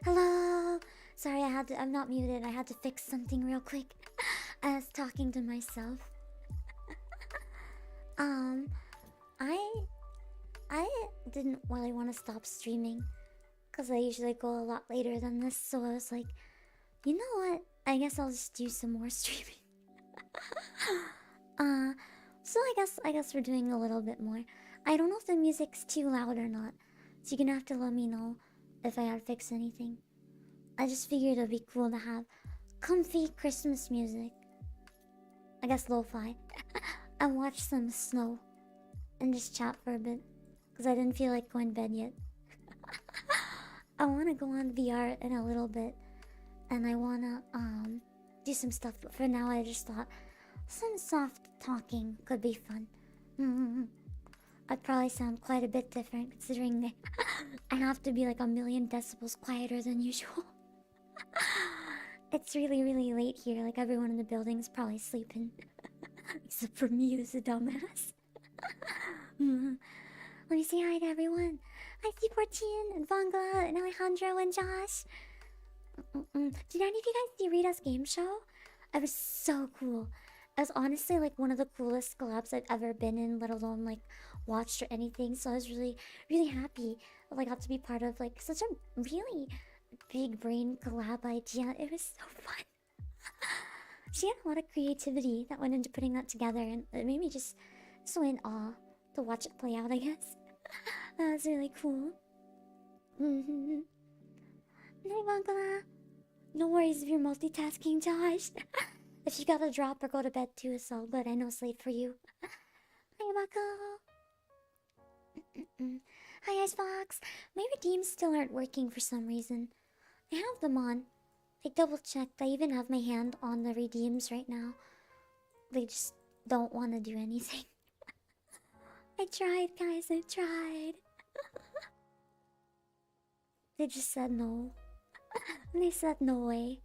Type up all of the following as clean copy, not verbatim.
Hello! Sorry, I'm not muted. I had to fix something real quick. I was talking to myself. Um, I didn't really want to stop streaming because I usually go a lot later than this, so I was like, you know what? I guess I'll just do some more streaming. So I guess we're doing a little bit more. I don't know if the music's too loud or not, so you're gonna have to let me know if I gotta fix anything. I just figured it'd be cool to have comfy Christmas music. I guess lo-fi. And watch some snow. And just chat for a bit. Because I didn't feel like going to bed yet. I want to go on VR in a little bit. And I want to do some stuff. But for now I just thought some soft talking could be fun. I'd probably sound quite a bit different considering I have to be like a million decibels quieter than usual. It's really, really late here. Like everyone in the building is probably sleeping. Except for me, who's a dumbass. Let me say hi to everyone. Hi, C14, and Vanga, and Alejandro, and Josh. Did any of you guys see Rita's game show? It was so cool. It was honestly like one of the coolest collabs I've ever been in, let alone like watched or anything. So I was really, really happy that I got to be part of like such a really big brain collab idea. It was so fun. She had a lot of creativity that went into putting that together, and it made me just so in awe to watch it play out, I guess. That was really cool. Hi, Vangala. No worries if you're multitasking, Josh. If you gotta drop or go to bed too, it's all good. I know it's late for you. Hi, Mako. Hi, Icebox. My redeems still aren't working for some reason. I have them on. I double checked. I even have my hand on the redeems right now. They just don't want to do anything. I tried, guys. I tried. They just said no. They said no way.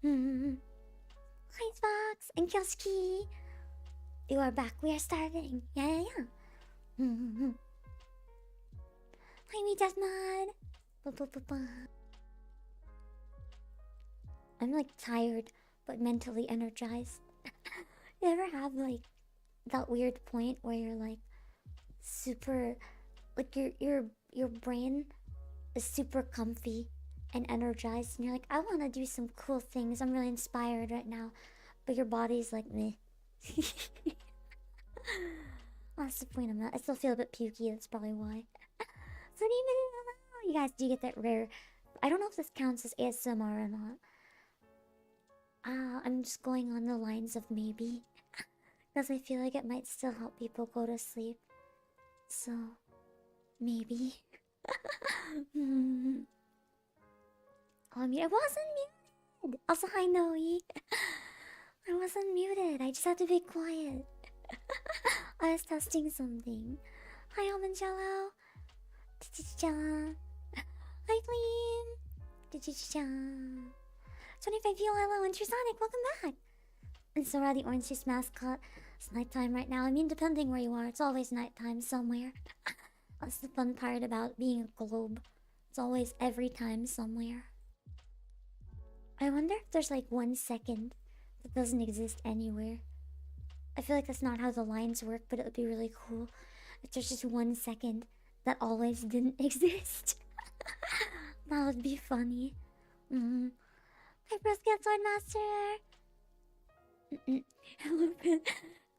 Hi, Fox and Kyoski. You are back. We are starting. Yeah. Hi, me, Desmond. I'm like tired, but mentally energized. You ever have like that weird point where you're like super, like your brain is super comfy and energized, and you're like, I want to do some cool things. I'm really inspired right now, but your body's like meh. That's the point of that. I still feel a bit pukey. That's probably why. So you guys do get that rare. I don't know if this counts as ASMR or not. I'm just going on the lines of maybe. Because I feel like it might still help people go to sleep. So, maybe. I mean, I wasn't muted! Also, hi, Noe. I wasn't muted. I just had to be quiet. I was testing something. Hi, Almond Jello. Hi, Gleam. 25 view, hello, Intersonic, welcome back. And Sora, the orange juice mascot. It's nighttime right now. I mean, depending where you are, it's always nighttime somewhere. That's the fun part about being a globe. It's always every time somewhere. I wonder if there's like 1 second that doesn't exist anywhere. I feel like that's not how the lines work, but it would be really cool if there's just 1 second that always didn't exist. That would be funny. Hi, Brisket Sword Master! Hello,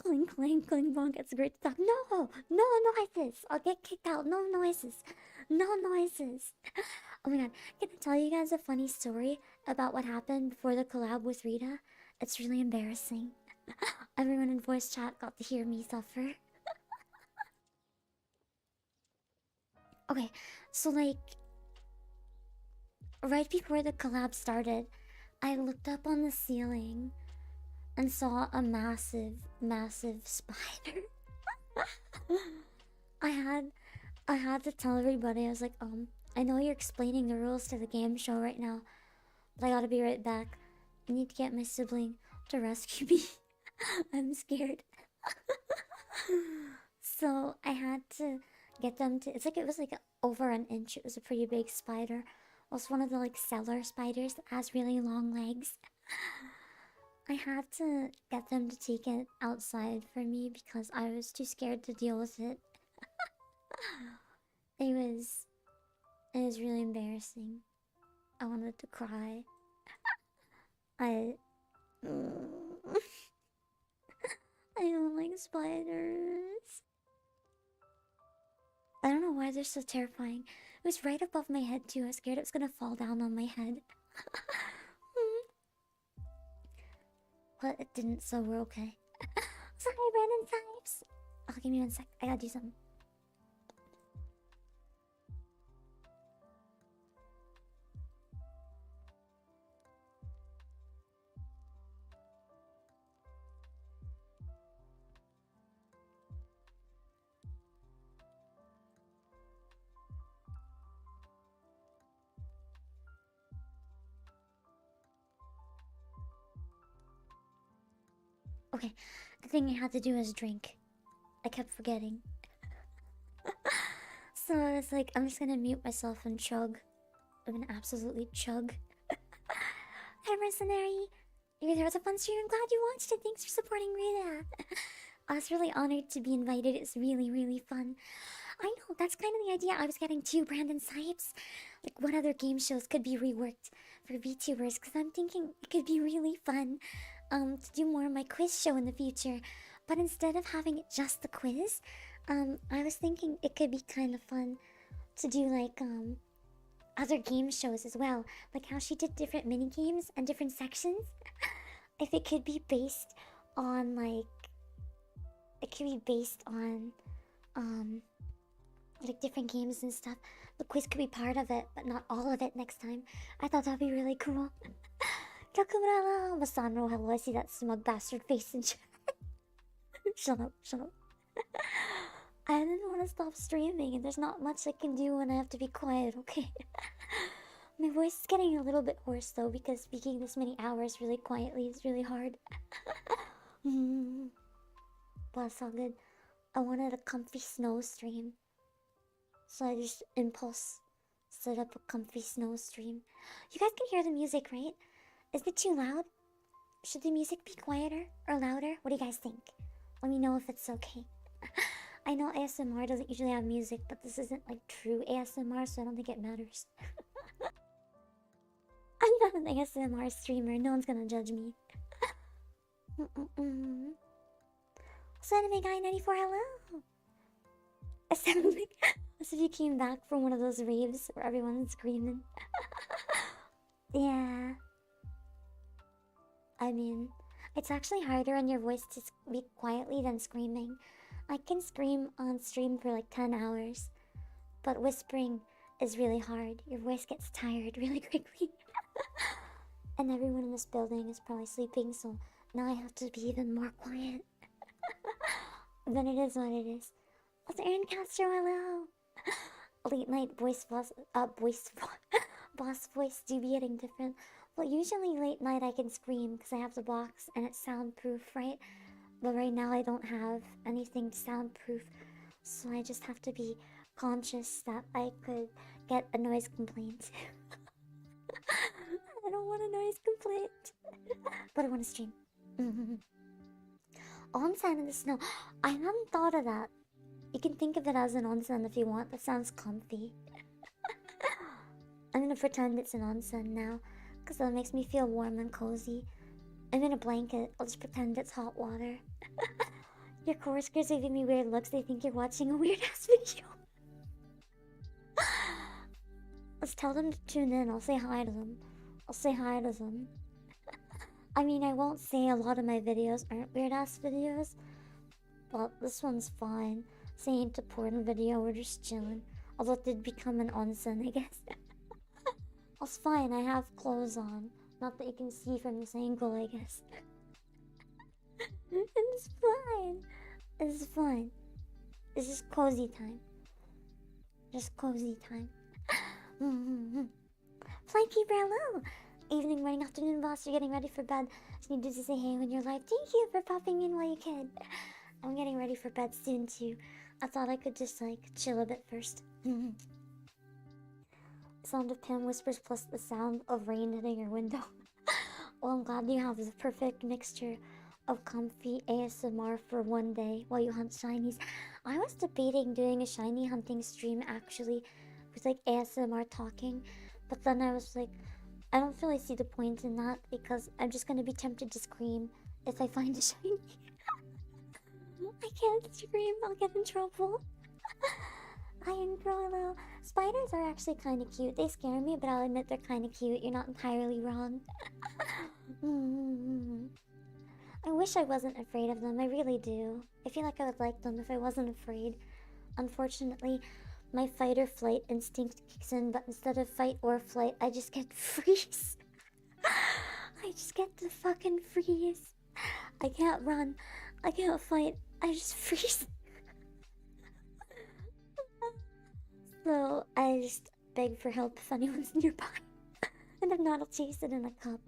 cling, clang, cling, bonk. It's great to talk. No! No noises! I'll get kicked out. No noises. No noises. Oh my god. Can I tell you guys a funny story about what happened before the collab with Rita? It's really embarrassing. Everyone in voice chat got to hear me suffer. Okay, so like... right before the collab started, I looked up on the ceiling and saw a massive, massive spider. I had to tell everybody, I was like, I know you're explaining the rules to the game show right now, but I gotta be right back. I need to get my sibling to rescue me. I'm scared. So I had to get them to, it was like over an inch. It was a pretty big spider. It was one of the like cellar spiders that has really long legs. I had to get them to take it outside for me because I was too scared to deal with it. It was really embarrassing. I wanted to cry. I don't like spiders. I don't know why they're so terrifying. It was right above my head too. I was scared it was gonna fall down on my head. But it didn't, so we're okay. Sorry, Brandon Types. Oh, give me 1 sec. I gotta do something. Okay, the thing I had to do was drink. I kept forgetting. So I was like, I'm just gonna mute myself and chug. I'm gonna absolutely chug. Hi, Mercenary! There was a fun stream. I'm glad you watched it. Thanks for supporting Rita. I was really honored to be invited. It's really, really fun. I know, that's kind of the idea I was getting too, Brandon Sipes. Like, what other game shows could be reworked for VTubers? Because I'm thinking it could be really fun to do more of my quiz show in the future. But instead of having it just the quiz, I was thinking it could be kind of fun to do, like, other game shows as well. Like how she did different mini games and different sections. If it could be based on, like... it could be based on, like different games and stuff. The quiz could be part of it, but not all of it next time. I thought that'd be really cool. Kakumura, Masano, hello, I see that smug bastard face in chat. Shut up, shut up. I didn't want to stop streaming, and there's not much I can do when I have to be quiet, okay? My voice is getting a little bit hoarse though, because speaking this many hours really quietly is really hard. But it's all good. I wanted a comfy snow stream, so I just impulse set up a comfy snow stream. You guys can hear the music, right? Is it too loud? Should the music be quieter or louder? What do you guys think? Let me know if it's okay. I know ASMR doesn't usually have music, but this isn't like true ASMR, so I don't think it matters. I'm not an ASMR streamer, no one's gonna judge me. So Anime Guy 94, hello! It sounded like as if you came back from one of those raves where everyone's screaming. Yeah. I mean, it's actually harder on your voice to speak quietly than screaming. I can scream on stream for like 10 hours, but whispering is really hard. Your voice gets tired really quickly. And everyone in this building is probably sleeping, so now I have to be even more quiet. But it is what it is. What's Aaron Castro, hello? Late night boss voice do be getting different Well, usually late night I can scream because I have the box and it's soundproof, right? But right now I don't have anything soundproof, so I just have to be conscious that I could get a noise complaint. I don't want a noise complaint, but I want to stream. Onsen in the snow. I hadn't thought of that. You can think of it as an onsen if you want. That sounds comfy. I'm gonna pretend it's an onsen now, because that makes me feel warm and cozy. I'm in a blanket. I'll just pretend it's hot water. Your coworkers are giving me weird looks. They think you're watching a weird ass video. Let's tell them to tune in. I'll say hi to them. I'll say hi to them. I mean, I won't say a lot of my videos aren't weird ass videos, but this one's fine. Saying to porn video, we're just chilling. Although it did become an onsen, I guess. It's fine, I have clothes on. Not that you can see from this angle, I guess. It's fine. It's fine. It's just cozy time. Just cozy time. Flykeeper, hello! Evening, morning, afternoon, boss. You're getting ready for bed. Just need to say hey when you're live. Thank you for popping in while you can. I'm getting ready for bed soon, too. I thought I could just, like, chill a bit first. Sound of Pam whispers plus the sound of rain hitting your window. Well, I'm glad you have the perfect mixture of comfy ASMR for one day while you hunt shinies. I was debating doing a shiny hunting stream, actually, with, like, ASMR talking. But then I was like, I don't really see the point in that because I'm just gonna be tempted to scream if I find a shiny. I can't scream, I'll get in trouble. Iron Grollo. Spiders are actually kind of cute. They scare me, but I'll admit they're kind of cute. You're not entirely wrong. I wish I wasn't afraid of them. I really do. I feel like I would like them if I wasn't afraid. Unfortunately, my fight or flight instinct kicks in, but instead of fight or flight, I just get freeze. I just get to fucking freeze. I can't run. I can't fight. I just freeze. So I just beg for help if anyone's nearby. And if not, I'll chase it in a cup.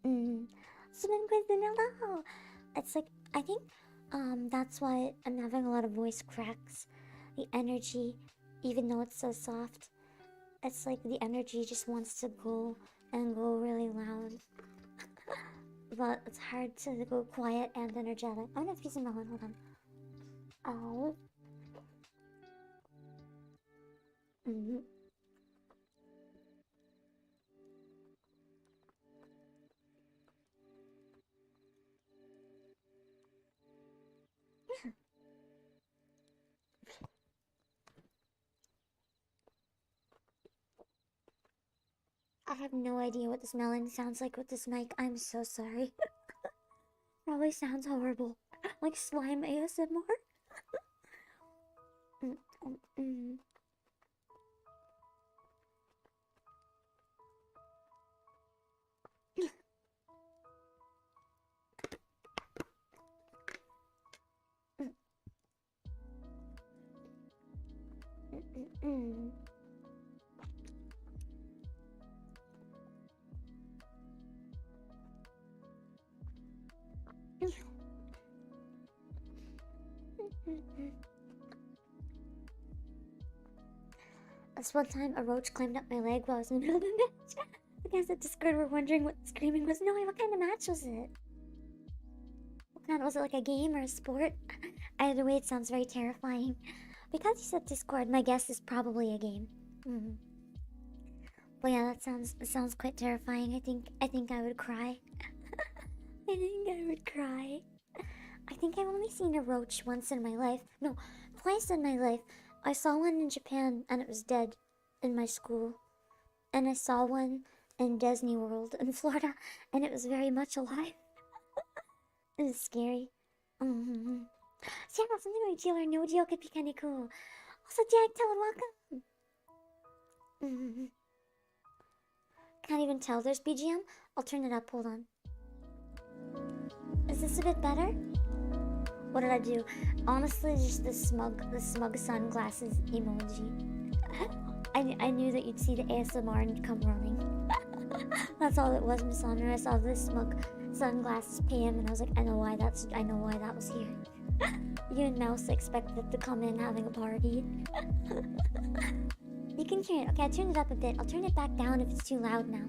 Cinnamon Quizen, hello! It's like, I think that's why I'm having a lot of voice cracks. The energy, even though it's so soft, it's like the energy just wants to go and go really loud. But it's hard to go quiet and energetic. I'm gonna squeeze a melon, hold on. Oh. I have no idea what this melon sounds like with this mic. I'm so sorry. Probably sounds horrible. Like slime ASMR. This one time, a roach climbed up my leg while I was in the middle of a match. The guys at Discord were wondering what the screaming was. No, what kind of match was it? What kind? Was it like a game or a sport? Either way, it sounds very terrifying. Because you said Discord, my guess is probably a game. But yeah, that sounds quite terrifying. I think I would cry. I think I would cry. I think I've only seen a roach once in my life. No, twice in my life. I saw one in Japan and it was dead in my school. And I saw one in Disney World in Florida and it was very much alive. It was scary. So yeah, something like deal or no deal could be kind of cool. Also, Jack, tell him welcome. Can't even tell there's BGM. I'll turn it up, hold on. Is this a bit better? What did I do? Honestly, just the smug sunglasses emoji. I knew that you'd see the ASMR and come running. That's all it was, Miss Honor. I saw this smug sunglasses PM and I was like, I know why that was here. You and Mouse expected to come in having a party. You can hear it. Okay, I turned it up a bit. I'll turn it back down if it's too loud now.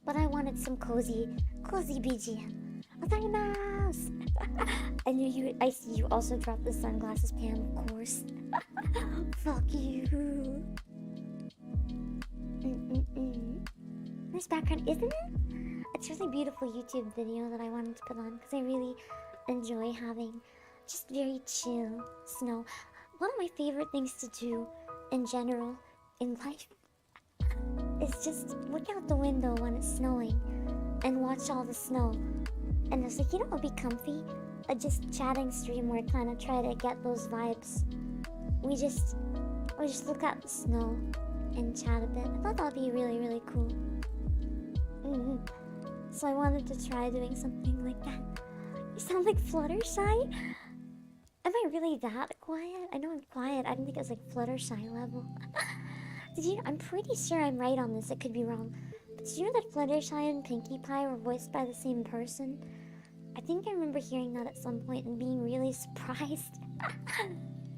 But I wanted some cozy BGM. Oh, sorry, Mouse! I see you also dropped the sunglasses, Pam, of course. Fuck you. Nice background, isn't it? It's a really beautiful YouTube video that I wanted to put on because I really enjoy having just very chill snow. One of my favorite things to do in general in life is just look out the window when it's snowing and watch all the snow. And it's like, you know what would be comfy? A just chatting stream where I kind of try to get those vibes. We just look at the snow and chat a bit. I thought that would be really, really cool. So I wanted to try doing something like that. You sound like Fluttershy? Am I really that quiet? I know I'm quiet. I didn't think it was like Fluttershy level. Did you? I'm pretty sure I'm right on this. I could be wrong. But did you know that Fluttershy and Pinkie Pie were voiced by the same person? I think I remember hearing that at some point and being really surprised.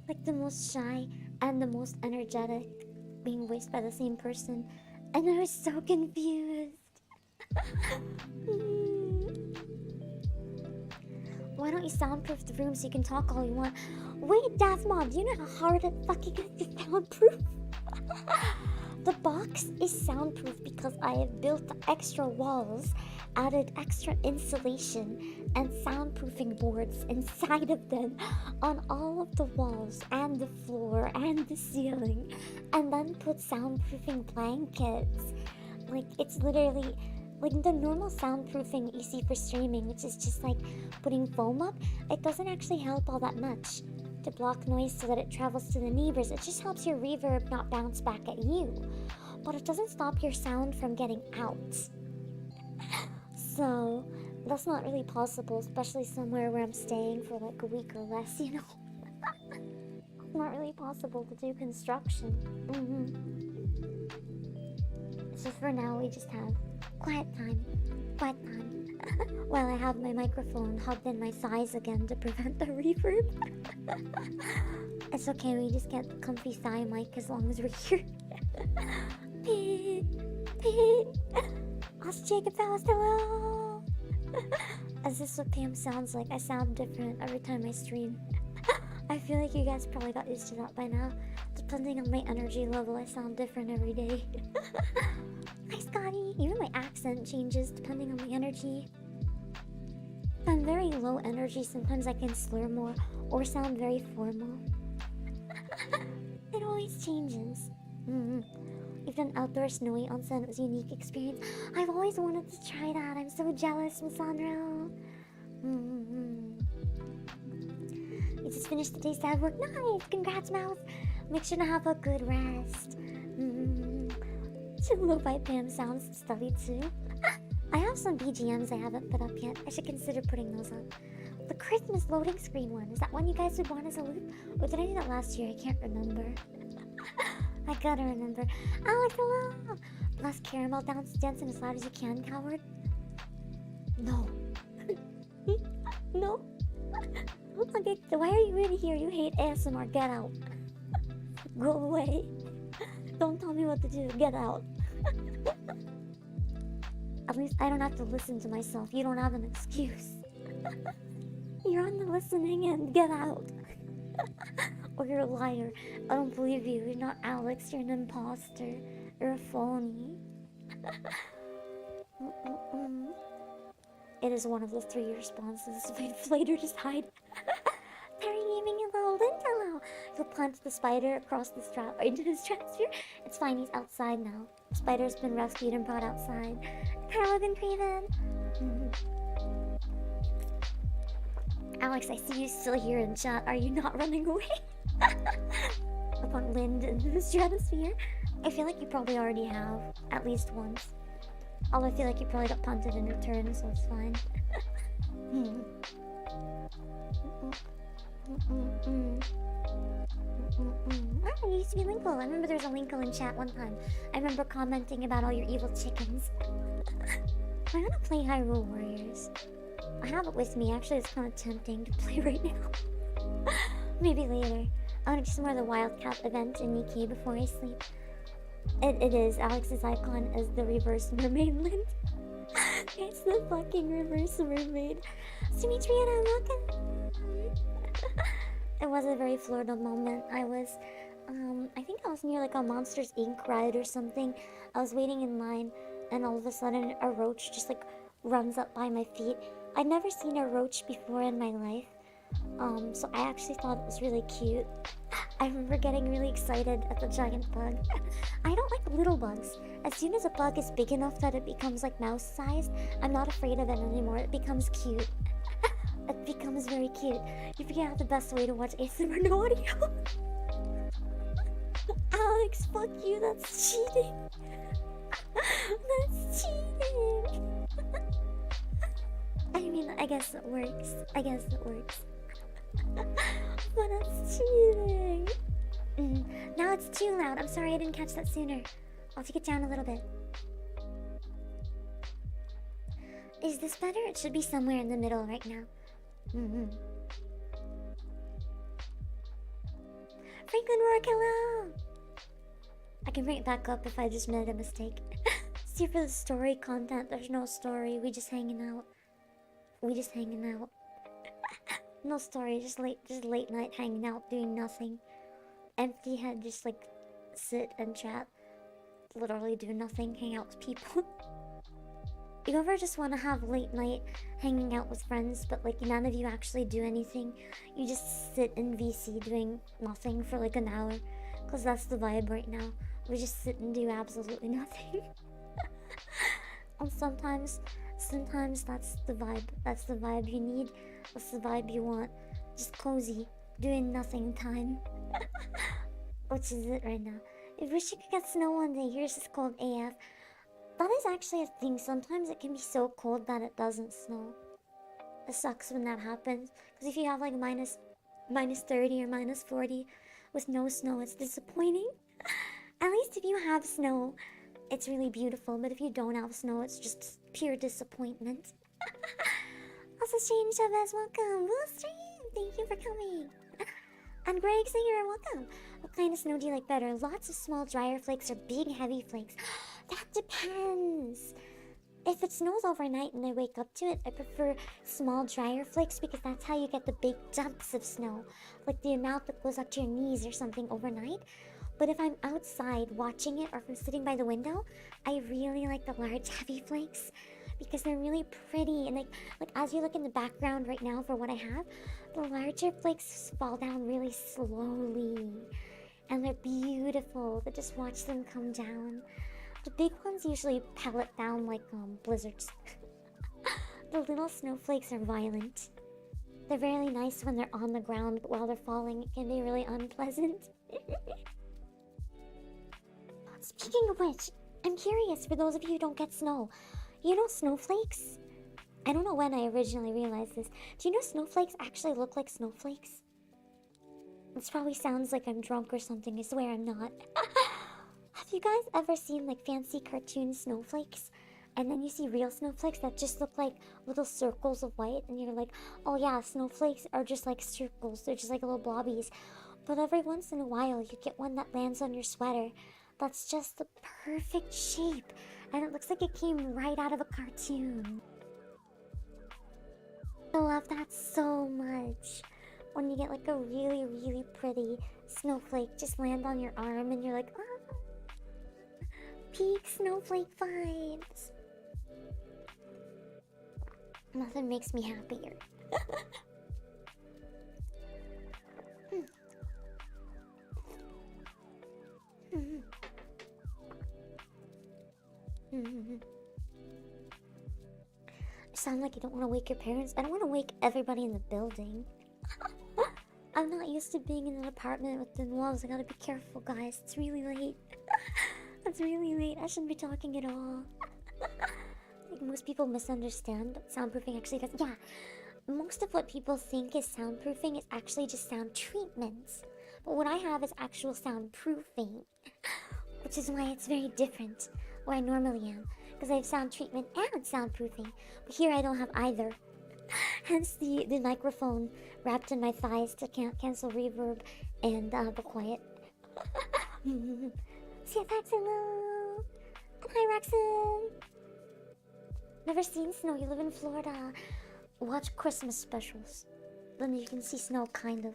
Like the most shy and the most energetic being voiced by the same person. And I was so confused. Why don't you soundproof the room so you can talk all you want? Wait, Daft Mom, do you know how hard it fucking is to soundproof? The box is soundproof because I have built extra walls, added extra insulation and soundproofing boards inside of them on all of the walls and the floor and the ceiling, and then put soundproofing blankets. Like, it's literally like the normal soundproofing you see for streaming, which is just like putting foam up. It doesn't actually help all that much to block noise so that it travels to the neighbors. It just helps your reverb not bounce back at you, but it doesn't stop your sound from getting out. So that's not really possible, especially somewhere where I'm staying for like a week or less, you know. It's not really possible to do construction. So for now we just have quiet time. While I have my microphone hugged in my thighs again to prevent the reverb. It's okay, we just get the comfy thigh mic as long as we're here. Ask Jacob Faust, hello! Is this what Pam sounds like? I sound different every time I stream. I feel like you guys probably got used to that by now. Depending on my energy level, I sound different every day. Hi, Scotty! Even my accent changes depending on my energy. If I'm very low energy, sometimes I can slur more or sound very formal. It always changes. You've done outdoor snowy onsen. It was a unique experience. I've always wanted to try that. I'm so jealous, Miss Sandro. You just finished the day's sad work. Nice! Congrats, Mouse! Make sure to have a good rest. Lo-fi Pam sounds stuffy too. I have some BGMs I haven't put up yet. I should consider putting those up. The Christmas loading screen one. Is that one you guys would want as a loop? Or did I do that last year? I can't remember. I gotta remember. Alex, hello! Blast caramel dancing as loud as you can, coward. No. No. Okay, so why are you in here? You hate ASMR. Get out. Go away. Don't tell me what to do. Get out. At least I don't have to listen to myself. You don't have an excuse. You're on the listening end. Get out. Or you're a liar. I don't believe you. You're not Alex. You're an imposter. You're a phony. It is one of the 3 responses. Later, just hide. Terry Gaming, hello. Lind, hello. You'll punt the spider across the strap into the stratosphere. It's fine. He's outside now. The spider's been rescued and brought outside. Logan Craven. Alex, I see you still here in chat. Are you not running away? Upon Lind into the stratosphere? I feel like you probably already have. At least once. Although I feel like you probably got punted in return, so it's fine. Oh, you used to be Linkle. I remember there was a Linkle in chat one time. I remember commenting about all your evil chickens. I want to play Hyrule Warriors. I have it with me. Actually, it's kind of tempting to play right now. Maybe later. I want to do some more of the Wildcat event in Nikkei before I sleep. It is. Alex's icon is the reverse mermaid lint. It's the fucking reverse mermaid. Sumitra, welcome. It was a very Florida moment. I think I was near like a Monsters Inc. ride or something. I was waiting in line, and all of a sudden a roach just like runs up by my feet. I'd never seen a roach before in my life. So I actually thought it was really cute. I remember getting really excited at the giant bug. I don't like little bugs. As soon as a bug is big enough that it becomes like mouse sized, I'm not afraid of it anymore. It becomes cute. It becomes very cute. You forget how the best way to watch ASMR no audio. Alex, fuck you, that's cheating. That's cheating. I mean, I guess it works. But it's cheating. Now it's too loud. I'm sorry I didn't catch that sooner. I'll take it down a little bit. Is this better? It should be somewhere in the middle right now. Franklin Rourke, hello! I can bring it back up if I just made a mistake. See, for the story content, there's no story. We just hanging out. No story, just late night hanging out, doing nothing. Empty head, just like sit and chat. Literally do nothing, hang out with people. You ever just want to have late night hanging out with friends, but like none of you actually do anything? You just sit in VC doing nothing for like an hour. Cause that's the vibe right now. We just sit and do absolutely nothing. And sometimes that's the vibe. That's the vibe you need. That's the vibe you want. Just cozy, doing nothing time. Which is it right now. I wish you could get snow one day. Here's just cold AF. That is actually a thing. Sometimes it can be so cold that it doesn't snow. It sucks when that happens. Because if you have like minus 30 or minus 40 with no snow, it's disappointing. At least if you have snow, it's really beautiful. But if you don't have snow, it's just pure disappointment. Also, Shane Chavez, welcome. Livestream, thank you for coming. And Greg Singer, welcome. What kind of snow do you like better? Lots of small drier flakes or big heavy flakes? That depends. If it snows overnight and I wake up to it, I prefer small drier flakes because that's how you get the big dumps of snow. Like the amount that goes up to your knees or something overnight. But if I'm outside watching it or if I'm sitting by the window, I really like the large heavy flakes because they're really pretty. And like as you look in the background right now for what I have, the larger flakes fall down really slowly. And they're beautiful to just watch them come down. The big ones usually pellet down like blizzards. The little snowflakes are violent. They're really nice when they're on the ground, but while they're falling, it can be really unpleasant. Speaking of which, I'm curious for those of you who don't get snow. You know snowflakes? I don't know when I originally realized this. Do you know snowflakes actually look like snowflakes? This probably sounds like I'm drunk or something. I swear I'm not. Have you guys ever seen like fancy cartoon snowflakes? And then you see real snowflakes that just look like little circles of white. And you're like, oh yeah, snowflakes are just like circles. They're just like little blobbies. But every once in a while, you get one that lands on your sweater. That's just the perfect shape. And it looks like it came right out of a cartoon. I love that so much. When you get like a really, really pretty snowflake just land on your arm and you're like, ah. Peak snowflake vibes. Nothing makes me happier. Sound like you don't want to wake your parents. I don't want to wake everybody in the building. I'm not used to being in an apartment with thin walls. I gotta be careful, guys. It's really late. It's really late. I shouldn't be talking at all. Like most people misunderstand what soundproofing actually does. Yeah, most of what people think is soundproofing is actually just sound treatments. But what I have is actual soundproofing, which is why it's very different where I normally am. Because I have sound treatment and soundproofing. But here I don't have either. Hence the microphone wrapped in my thighs to cancel reverb and the quiet. See you, hello! And hi, Roxanne! Never seen snow, you live in Florida. Watch Christmas specials. Then you can see snow, kind of.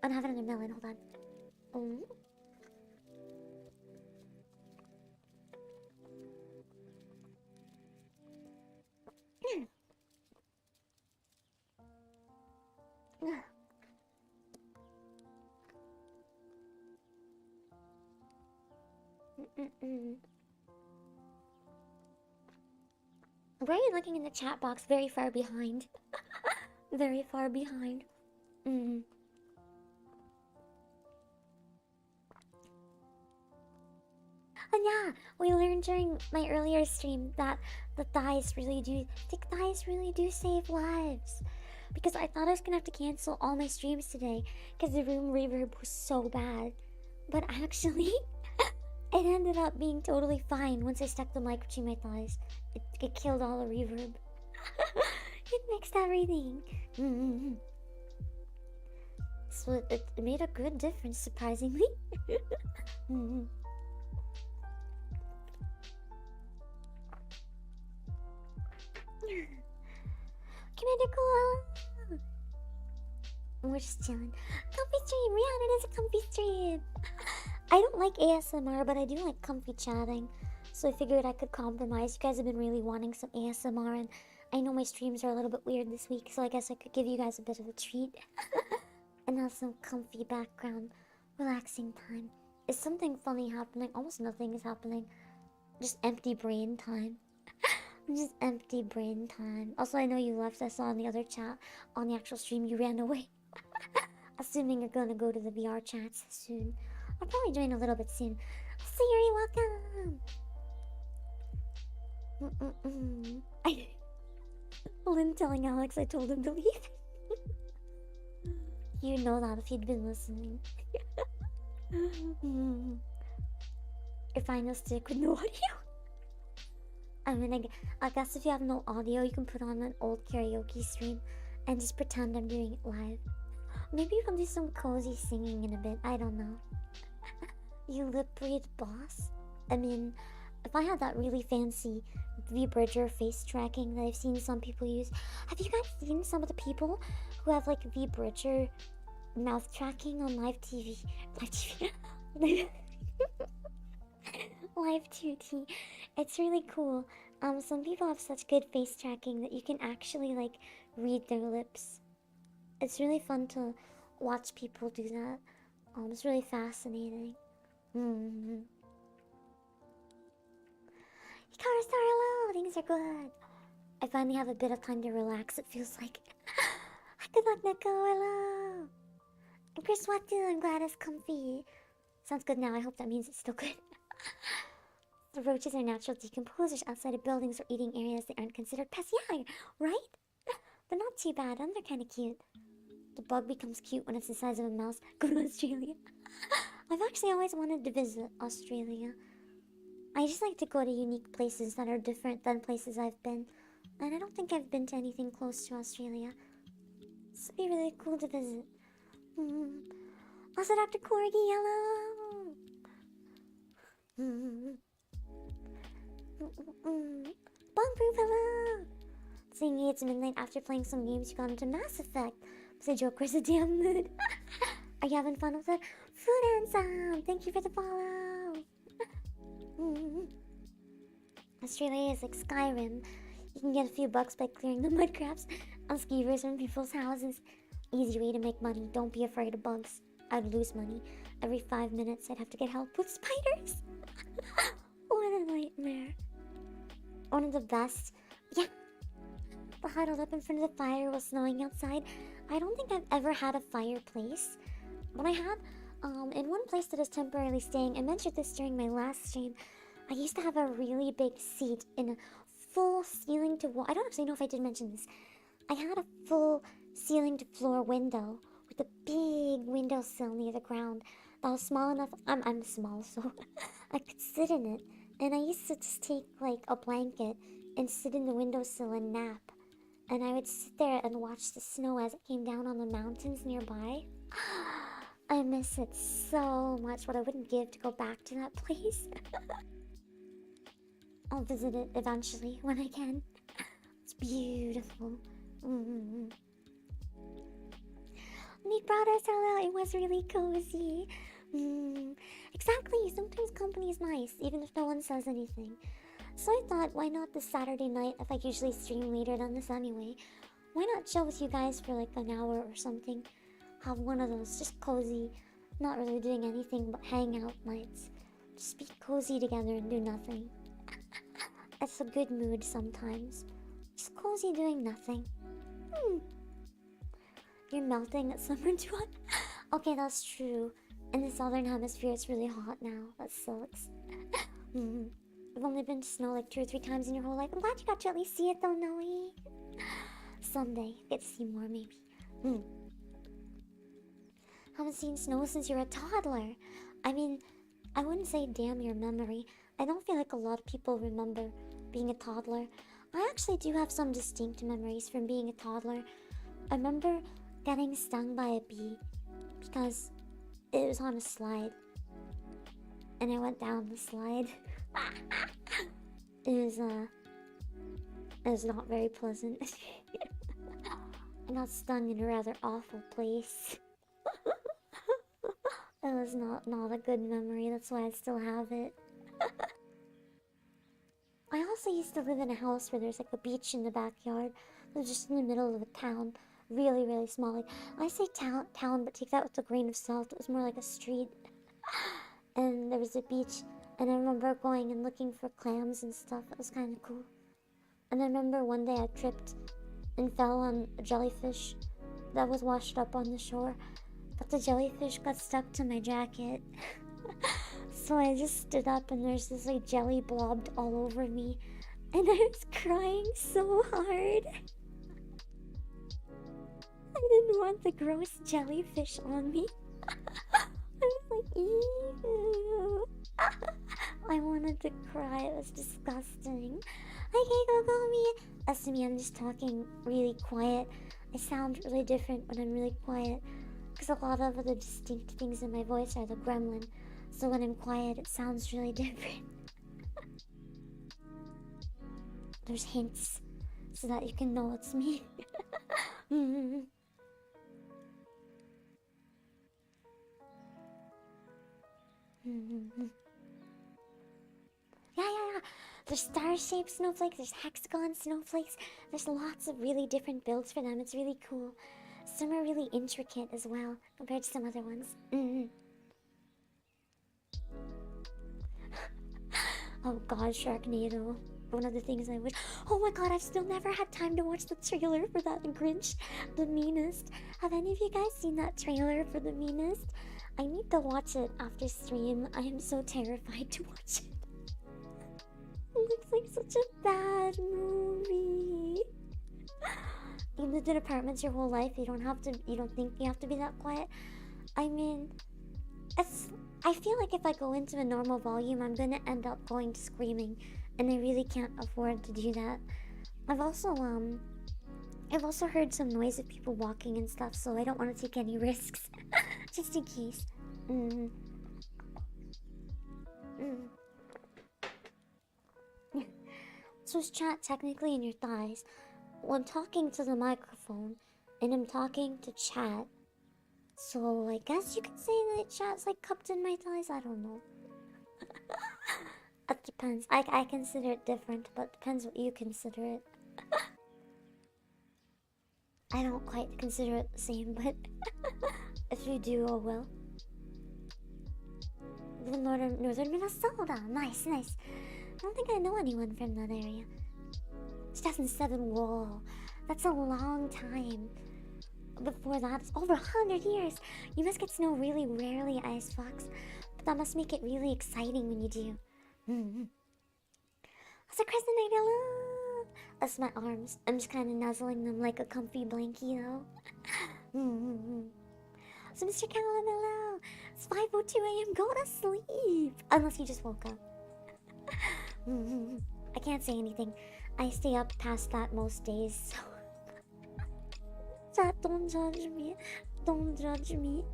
I don't have another melon, hold on. Oh. Where are you looking in the chat box? Very far behind. Very far behind. And yeah, we learned during my earlier stream that the thighs really do save lives. Because I thought I was gonna have to cancel all my streams today because the room reverb was so bad. But actually, it ended up being totally fine once I stuck the mic between my thighs. It killed all the reverb. It mixed everything. So it made a good difference, surprisingly. Commander Cool! We're just chilling. Comfy stream! Rihanna, it is a comfy stream! I don't like ASMR, but I do like comfy chatting. So I figured I could compromise. You guys have been really wanting some ASMR, and I know my streams are a little bit weird this week, so I guess I could give you guys a bit of a treat. And have some comfy background, relaxing time. Is something funny happening? Almost nothing is happening. Just empty brain time. Just empty brain time. Also, I know you left. I saw in the other chat, on the actual stream, you ran away. Assuming you're gonna go to the VR chats soon. I'll probably join a little bit soon. Siri, welcome! Lynn telling Alex I told him to leave. You know that if you'd been listening. Your final stick with no audio. I mean, I guess if you have no audio, you can put on an old karaoke stream and just pretend I'm doing it live. Maybe you can do some cozy singing in a bit. I don't know. You lip-read boss? I mean, if I had that really fancy V-Bridger face tracking that I've seen some people use. Have you guys seen some of the people who have like V-Bridger mouth tracking on live TV? Live 2T. It's really cool. Some people have such good face tracking that you can actually like read their lips. It's really fun to watch people do that. It's really fascinating. Hikaru Star, hello! Things are good. I finally have a bit of time to relax, it feels like. Good luck, Neko, hello! And Chris Watu, I'm glad it's comfy. Sounds good now, I hope that means it's still good. The roaches are natural decomposers outside of buildings or eating areas that aren't considered pests. Yeah, right? They're not too bad, and they're kind of cute. The bug becomes cute when it's the size of a mouse. Go to Australia. I've actually always wanted to visit Australia. I just like to go to unique places that are different than places I've been. And I don't think I've been to anything close to Australia. So it'd be really cool to visit. Also, Dr. Corgi, hello! Bombproof, hello! Saying it's midnight after playing some games, you got into Mass Effect. Say Joker's a damn mood. Are you having fun with it? Food Handsome, thank you for the follow. Australia is like Skyrim. You can get a few bucks by clearing the mud crabs on skeevers from people's houses. Easy way to make money. Don't be afraid of bugs. I'd lose money. Every 5 minutes I'd have to get help with spiders. What a nightmare. One of the best. Yeah. I huddled up in front of the fire while snowing outside. I don't think I've ever had a fireplace. But I have, in one place that is temporarily staying, I mentioned this during my last stream, I used to have a really big seat in a full ceiling to wall. I don't actually know if I did mention this. I had a full ceiling to floor window like a big windowsill near the ground that was small enough. I'm small, so I could sit in it. And I used to just take like a blanket and sit in the windowsill and nap. And I would sit there and watch the snow as it came down on the mountains nearby. I miss it so much. What I wouldn't give to go back to that place. I'll visit it eventually when I can. It's beautiful. Meet brothers, hello. It was really cozy. Exactly. Sometimes company is nice, even if no one says anything. So I thought, why not this Saturday night if I usually stream later than this anyway? Why not chill with you guys for like an hour or something? Have one of those just cozy, not really doing anything but hang out nights. Just be cozy together and do nothing. It's a good mood sometimes. Just cozy doing nothing. You're melting at summer too hot. Okay, that's true. In the southern hemisphere, it's really hot now. That sucks. I've only been to snow like 2 or 3 times in your whole life. I'm glad you got to at least see it though, Noe. Someday, get to see more maybe. Haven't seen snow since you're a toddler. I mean, I wouldn't say damn your memory. I don't feel like a lot of people remember being a toddler. I actually do have some distinct memories from being a toddler. I remember getting stung by a bee because it was on a slide. And I went down the slide. It was not very pleasant. I got stung in a rather awful place. It was not a good memory, that's why I still have it. I also used to live in a house where there's like a beach in the backyard. It was just in the middle of a town. Really, really small. Like, I say town, but take that with a grain of salt. It was more like a street. And there was a beach. And I remember going and looking for clams and stuff. It was kind of cool. And I remember one day I tripped and fell on a jellyfish that was washed up on the shore. But the jellyfish got stuck to my jacket. So I just stood up and there's this like jelly blobbed all over me. And I was crying so hard. I didn't want the gross jellyfish on me. I was like, ew. I wanted to cry. It was disgusting. Okay, go me. As to me, I'm just talking really quiet. I sound really different when I'm really quiet. Because a lot of the distinct things in my voice are the gremlin. So when I'm quiet, it sounds really different. There's hints so that you can know it's me. Yeah. There's star-shaped snowflakes, there's hexagon snowflakes. There's lots of really different builds for them. It's really cool. Some are really intricate as well, compared to some other ones. Oh god, Sharknado. One of the things I wish... Oh my god, I've still never had time to watch the trailer for that Grinch, The Meanest. Have any of you guys seen that trailer for The Meanest? I need to watch it after stream. I am so terrified to watch it. It looks like such a bad movie. You lived in apartments your whole life. You don't think you have to be that quiet. I mean, I feel like if I go into a normal volume, I'm gonna end up going to screaming, and I really can't afford to do that. I've also heard some noise of people walking and stuff, so I don't want to take any risks, just in case. So is chat technically in your thighs? Well, I'm talking to the microphone, and I'm talking to chat. So I guess you could say that chat's like cupped in my thighs. I don't know. It depends. I consider it different, but it depends what you consider it. I don't quite consider it the same, but if you do, oh well. The northern Minnesota. Nice. I don't think I know anyone from that area. 2007, whoa. That's a long time. Before that, it's over 100 years. You must get snow really rarely, Ice Fox. But that must make it really exciting when you do. Also, Kristen, hello. That's my arms. I'm just kind of nuzzling them like a comfy blankie, though. So Mr. Callan, hello. It's 5:02 a.m. Go to sleep. Unless you just woke up. I can't say anything. I stay up past that most days, so... Chat, don't judge me. Don't judge me.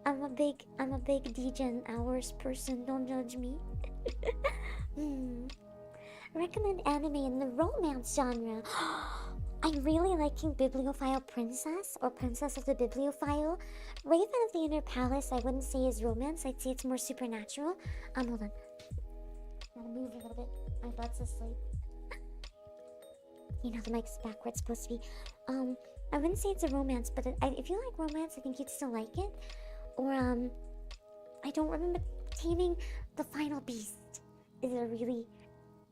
I'm a big degen hours person. Don't judge me. Recommend anime in the romance genre. I'm really liking Bibliophile Princess or Princess of the Bibliophile. Raven of the Inner Palace I wouldn't say is romance. I'd say it's more supernatural. Hold on. Gotta move a little bit. My butt's asleep. You know the mic's backwards supposed to be. I wouldn't say it's a romance, but if you like romance, I think you'd still like it. Or I don't remember. Taming the Final Beast is a really...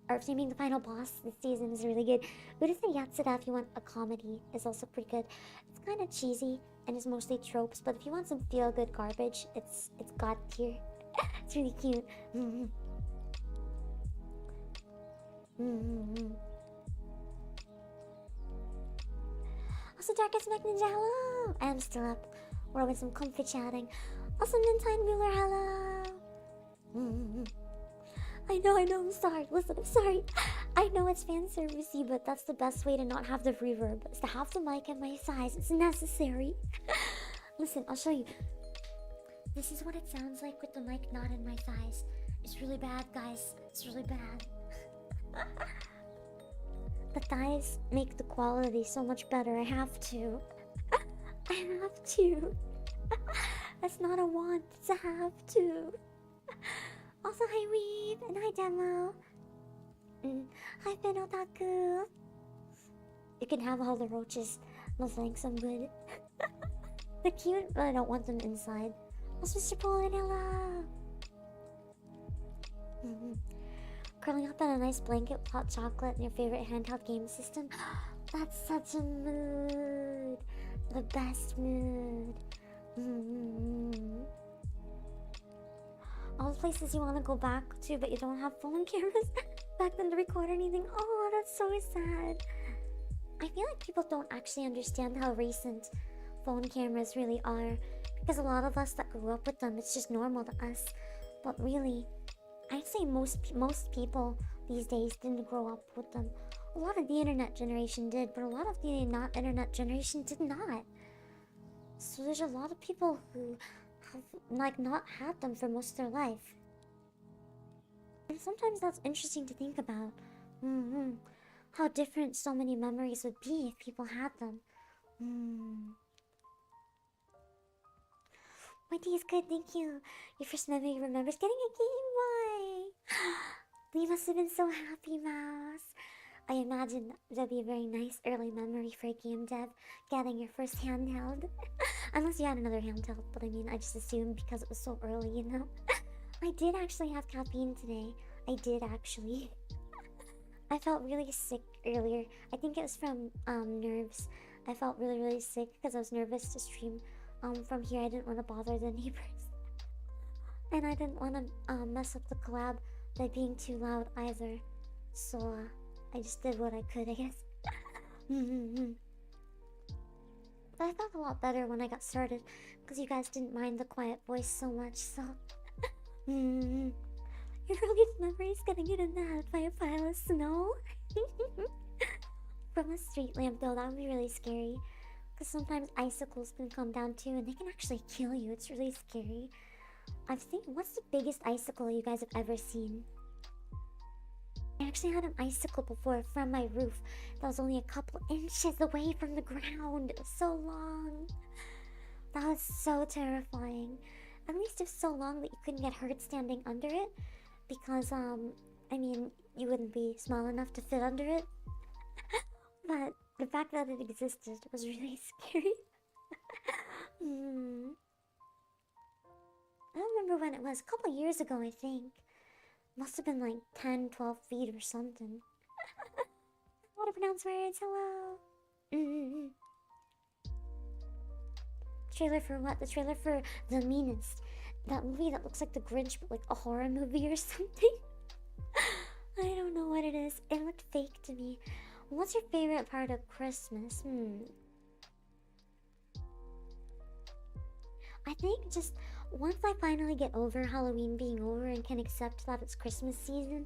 Or Taming the Final Boss this season is really good. Urusei Yatsuda, if you want a comedy, is also pretty good. It's kind of cheesy and is mostly tropes, but if you want some feel-good garbage, it's god tier. It's really cute. Also, Darkest Mech Ninja, hello! I'm still up. We're with some comfy chatting. Also, Mintine Ruler, hello! I know, I'm sorry. Listen, I'm sorry. I know it's fan servicey, but that's the best way to not have the reverb. Is to have the mic at my size. It's necessary. Listen, I'll show you. This is what it sounds like with the mic not in my thighs. It's really bad, guys. It's really bad. The thighs make the quality so much better. I have to. I have to. That's not a want, it's a have to. Also, hi Weeb, and hi Demo. Hi Penotaku. You can have all the roaches. No thanks, I'm good. They're cute, but I don't want them inside. Also, Mr. Poland, hello. Curling up in a nice blanket with hot chocolate and your favorite handheld game system. That's such a mood. The best mood. All the places you want to go back to, but you don't have phone cameras back then to record anything. Oh, that's so sad. I feel like people don't actually understand how recent phone cameras really are, because a lot of us that grew up with them, it's just normal to us. But really, I'd say most people these days didn't grow up with them. A lot of the internet generation did, but a lot of the not internet generation did not. So there's a lot of people who have not had them for most of their life. And sometimes that's interesting to think about. How different so many memories would be if people had them. My tea is good, thank you. Your first memory you remember is getting a Game Boy. You must have been so happy, Mouse. I imagine that'd be a very nice early memory for a game dev, getting your first handheld. Unless you had another handheld, but I mean, I just assumed because it was so early, you know? I did actually have caffeine today. I did actually. I felt really sick earlier. I think it was from nerves. I felt really sick because I was nervous to stream from here. I didn't want to bother the neighbors. And I didn't want to mess up the collab by being too loud either. So I just did what I could, I guess. But I felt a lot better when I got started because you guys didn't mind the quiet voice so much, so... Your earliest memory is getting hit in the head by a pile of snow? From a street lamp though, that would be really scary. Because sometimes icicles can come down too and they can actually kill you. It's really scary. I was thinking, what's the biggest icicle you guys have ever seen? I actually had an icicle before from my roof that was only a couple inches away from the ground. It was so long. That was so terrifying. At least it was so long that you couldn't get hurt standing under it. Because, I mean, you wouldn't be small enough to fit under it. But the fact that it existed was really scary. I don't remember when it was. A couple years ago, I think. Must have been like 10, 12 feet or something. How to pronounce words? Hello. Trailer for what? The trailer for The Meanest. That movie that looks like The Grinch, but like a horror movie or something. I don't know what it is. It looked fake to me. What's your favorite part of Christmas? I think just once I finally get over Halloween being over and can accept that it's Christmas season,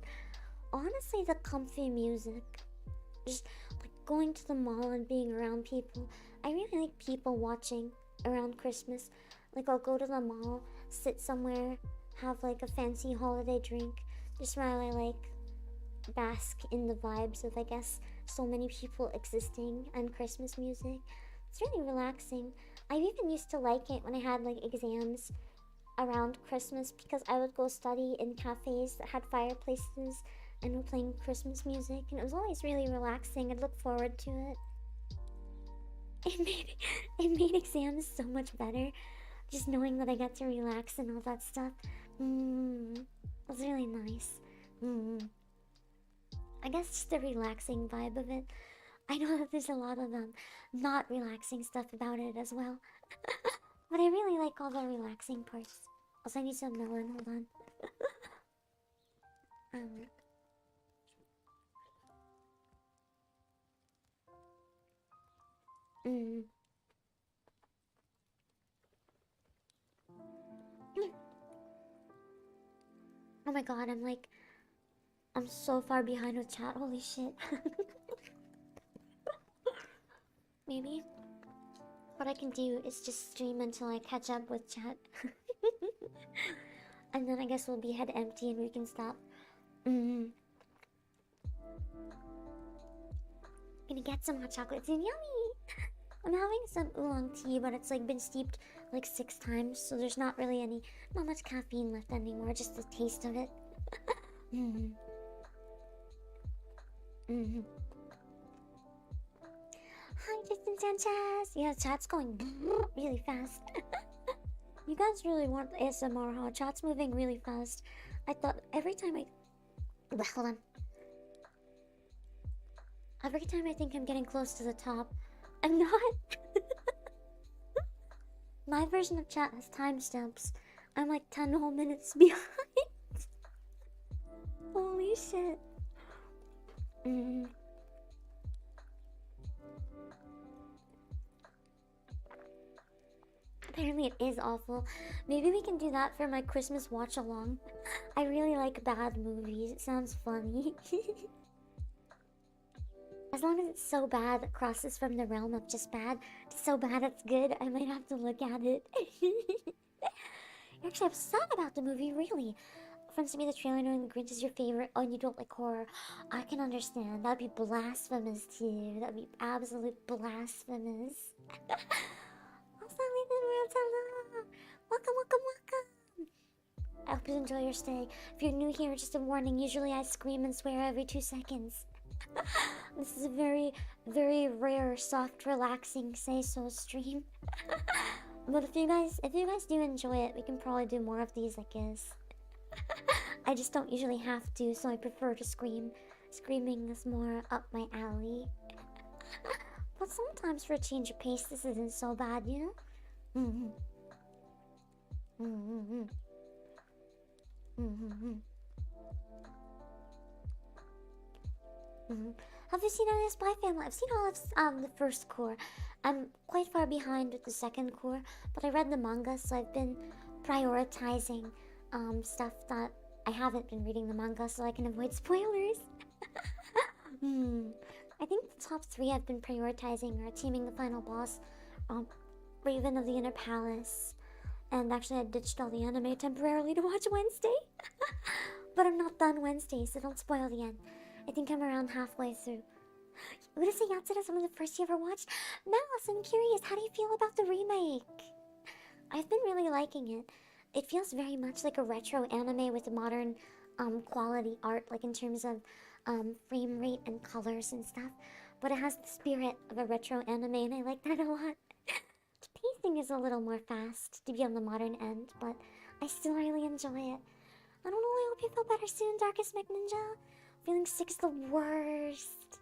honestly, the comfy music, just like going to the mall and being around people. I really like people watching around Christmas. Like, I'll go to the mall, sit somewhere, have like a fancy holiday drink, just while I like bask in the vibes of, I guess, so many people existing and Christmas music. It's really relaxing. I even used to like it when I had like exams around Christmas because I would go study in cafes that had fireplaces and were playing Christmas music, and it was always really relaxing. I'd look forward to it. It made exams so much better, just knowing that I got to relax and all that stuff. It was really nice. I guess just the relaxing vibe of it. I know that there's a lot of not relaxing stuff about it as well. But I really like all the relaxing parts. Also, I need some melon, hold on. Oh my god, I'm so far behind with chat, holy shit. Maybe what I can do is just stream until I catch up with chat. And then I guess we'll be head empty and we can stop. Gonna get some hot chocolate. It's yummy! I'm having some oolong tea, but it's like been steeped like 6 times, so there's not much caffeine left anymore, just the taste of it. Hi, Justin Sanchez! Yeah, chat's going really fast. You guys really want ASMR, huh? Chat's moving really fast. I thought every time hold on. Every time I think I'm getting close to the top, I'm not. My version of chat has timestamps. I'm like 10 whole minutes behind. Holy shit. Apparently it is awful. Maybe we can do that for my Christmas watch along. I really like bad movies. It sounds funny. As long as it's so bad it crosses from the realm of just bad to so bad it's good, I might have to look at it. You're actually upset about the movie, really? Friends sent me the trailer knowing the Grinch is your favorite. Oh, and you don't like horror. I can understand. That'd be blasphemous too. That'd be absolute blasphemous. Welcome, welcome, welcome. I hope you enjoy your stay. If you're new here, just a warning. Usually I scream and swear every 2 seconds. This is a very, very rare, soft, relaxing say-so stream. But if you guys do enjoy it, we can probably do more of these, I guess. I just don't usually have to, so I prefer to scream. Screaming is more up my alley. But sometimes for a change of pace, this isn't so bad, you know? Have you seen any Spy Family? I've seen all of the first core. I'm quite far behind with the second core, but I read the manga, so I've been prioritizing stuff that I haven't been reading the manga, so I can avoid spoilers. I think the top 3 I've been prioritizing are Teaming the Final Boss, Raven of the Inner Palace, and actually I ditched all the anime temporarily to watch Wednesday. But I'm not done Wednesday, so don't spoil the end. I think I'm around halfway through. Urusei Yatsura is one of the first you ever watched? Mouse, I'm curious, how do you feel about the remake? I've been really liking it. It feels very much like a retro anime with modern quality art, like in terms of frame rate and colors and stuff. But it has the spirit of a retro anime, and I like that a lot. The pacing is a little more fast to be on the modern end, but I still really enjoy it. I don't know, I hope you feel better soon, Darkest McNinja. Feeling sick's the worst.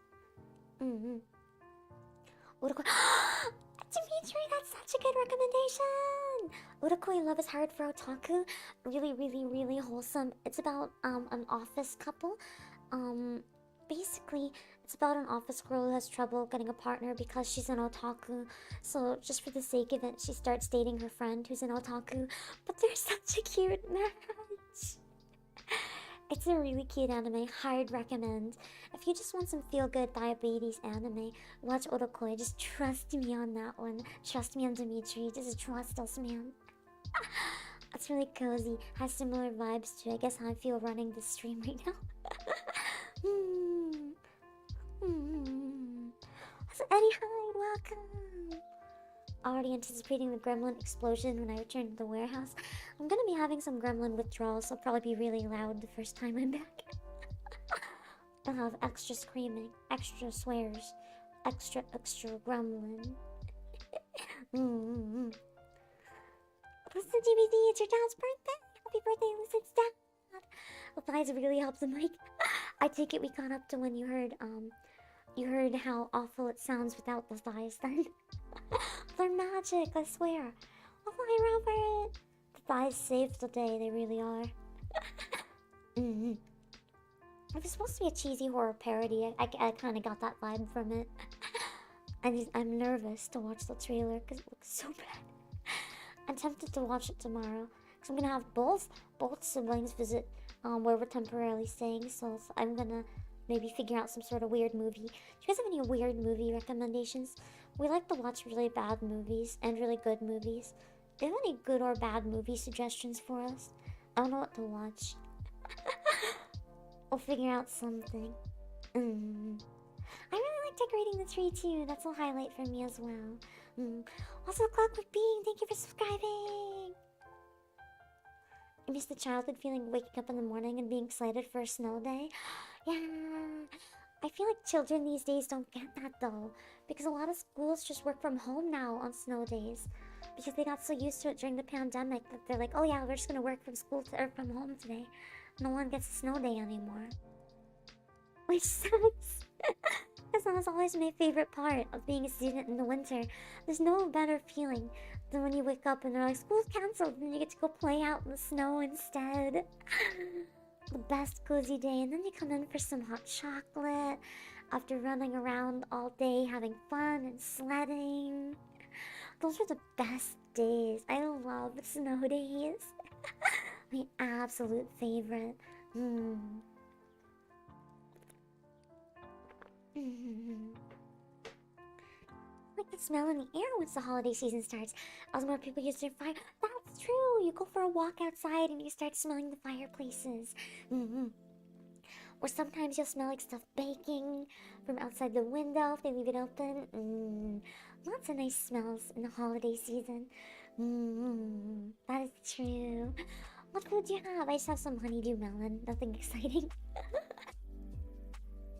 Urukoi. Dimitri, that's such a good recommendation! Urukoi Love is Hard for Otaku. Really, really, really wholesome. It's about an office couple. Basically, It's about an office girl who has trouble getting a partner because she's an otaku. So just for the sake of it, she starts dating her friend who's an otaku. But they're such a cute match. It's a really cute anime. Hard recommend. If you just want some feel-good diabetes anime, watch Orokoi. Just trust me on that one. Trust me on Dimitri. Just trust us, man. It's really cozy. Has similar vibes to, I guess, how I feel running this stream right now. So Eddie, hi, welcome. Already anticipating the gremlin explosion when I return to the warehouse. I'm gonna be having some gremlin withdrawals, so I'll probably be really loud the first time I'm back. I'll have extra screaming, extra swears, extra gremlin. Listen, GBD, it's your dad's birthday! Happy birthday, Lucid's dad! Replies really help the mic. I take it we got up to when you heard how awful it sounds without the thighs then. They're magic, I swear. Oh, hi, Robert! The thighs saved the day, they really are. It was supposed to be a cheesy horror parody. I kind of got that vibe from it. I'm nervous to watch the trailer because it looks so bad. I'm tempted to watch it tomorrow because I'm gonna have both siblings visit where we're temporarily staying. So I'm gonna maybe figure out some sort of weird movie. Do you guys have any weird movie recommendations? We like to watch really bad movies and really good movies. Do you have any good or bad movie suggestions for us? I don't know what to watch. We'll figure out something. I really like decorating the tree too. That's a highlight for me as well. Also, Clockwork Being, thank you for subscribing. I miss the childhood feeling waking up in the morning and being excited for a snow day. Yeah, I feel like children these days don't get that though, because a lot of schools just work from home now on snow days, because they got so used to it during the pandemic that they're like, oh yeah, we're just gonna work from school or from home today. No one gets a snow day anymore, which sucks. Because that was always my favorite part of being a student in the winter. There's no better feeling than when you wake up and they're like, school's cancelled, and you get to go play out in the snow instead. The best cozy day, and then you come in for some hot chocolate after running around all day having fun and sledding. Those are the best days. I love snow days. My absolute favorite. Like the smell in the air once the holiday season starts. As more people use their fire. That's true. You go for a walk outside and you start smelling the fireplaces. Or sometimes you'll smell like stuff baking from outside the window if they leave it open. Lots of nice smells in the holiday season. That is true. What food do you have? I just have some honeydew melon. Nothing exciting.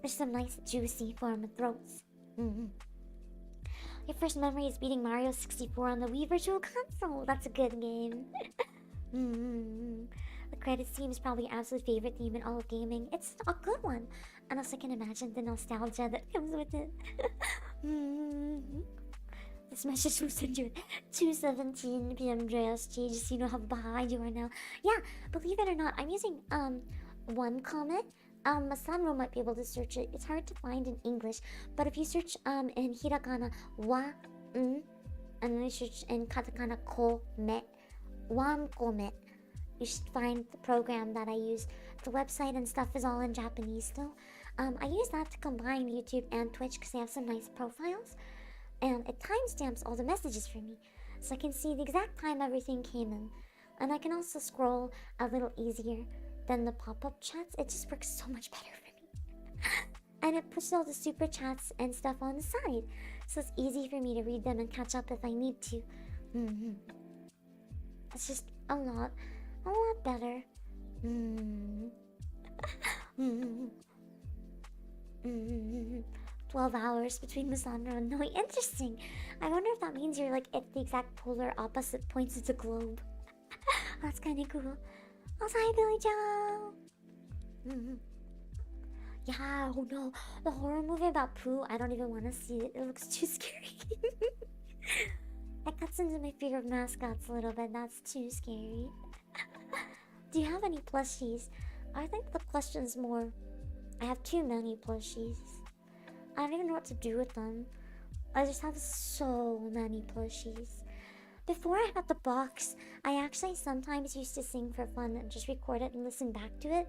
There's some nice juicy for my throats. Your first memory is beating Mario 64 on the Wii Virtual Console. That's a good game. The credits theme is probably your absolute favorite theme in all of gaming. It's a good one. And also I can imagine the nostalgia that comes with it. This message was sent you at 2:17 p.m. JST, just so you know how behind you are now. Yeah, believe it or not, I'm using one comment. Masano might be able to search it. It's hard to find in English, but if you search in hiragana wa and then you search in katakana ko me, you should find the program that I use. The website and stuff is all in Japanese still. I use that to combine YouTube and Twitch because they have some nice profiles, and it timestamps all the messages for me, so I can see the exact time everything came in, and I can also scroll a little easier than the pop-up chats. It just works so much better for me. And it pushes all the super chats and stuff on the side, so it's easy for me to read them and catch up if I need to. It's just a lot better. 12 hours between Masandro and Noi. Interesting. I wonder if that means you're like at the exact polar opposite points of the globe. That's kind of cool. Also, hi, Billy Joe. Yeah, oh no. The horror movie about poo, I don't even want to see it. It looks too scary. That cuts into my fear of mascots a little bit. That's too scary. Do you have any plushies? I think the question's more, I have too many plushies. I don't even know what to do with them. I just have so many plushies. Before I got the box, I actually sometimes used to sing for fun and just record it and listen back to it.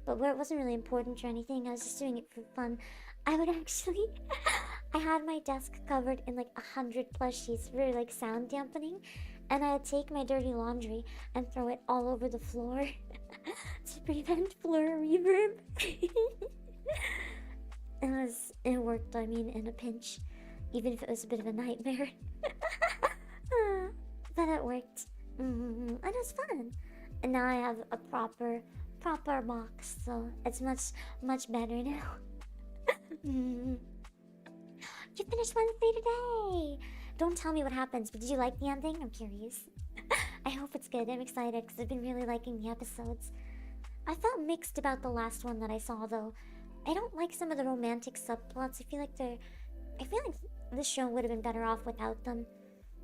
But where it wasn't really important or anything, I was just doing it for fun. I would actually... I had my desk covered in like 100 plushies for like sound dampening. And I would take my dirty laundry and throw it all over the floor to prevent floor reverb. It worked, I mean, in a pinch. Even if it was a bit of a nightmare. But it worked. And it was fun. And now I have a proper box, so it's much better now. You finished Wednesday today! Don't tell me what happens, but did you like the ending? I'm curious. I hope it's good. I'm excited because I've been really liking the episodes. I felt mixed about the last one that I saw, though. I don't like some of the romantic subplots. I feel like this show would have been better off without them.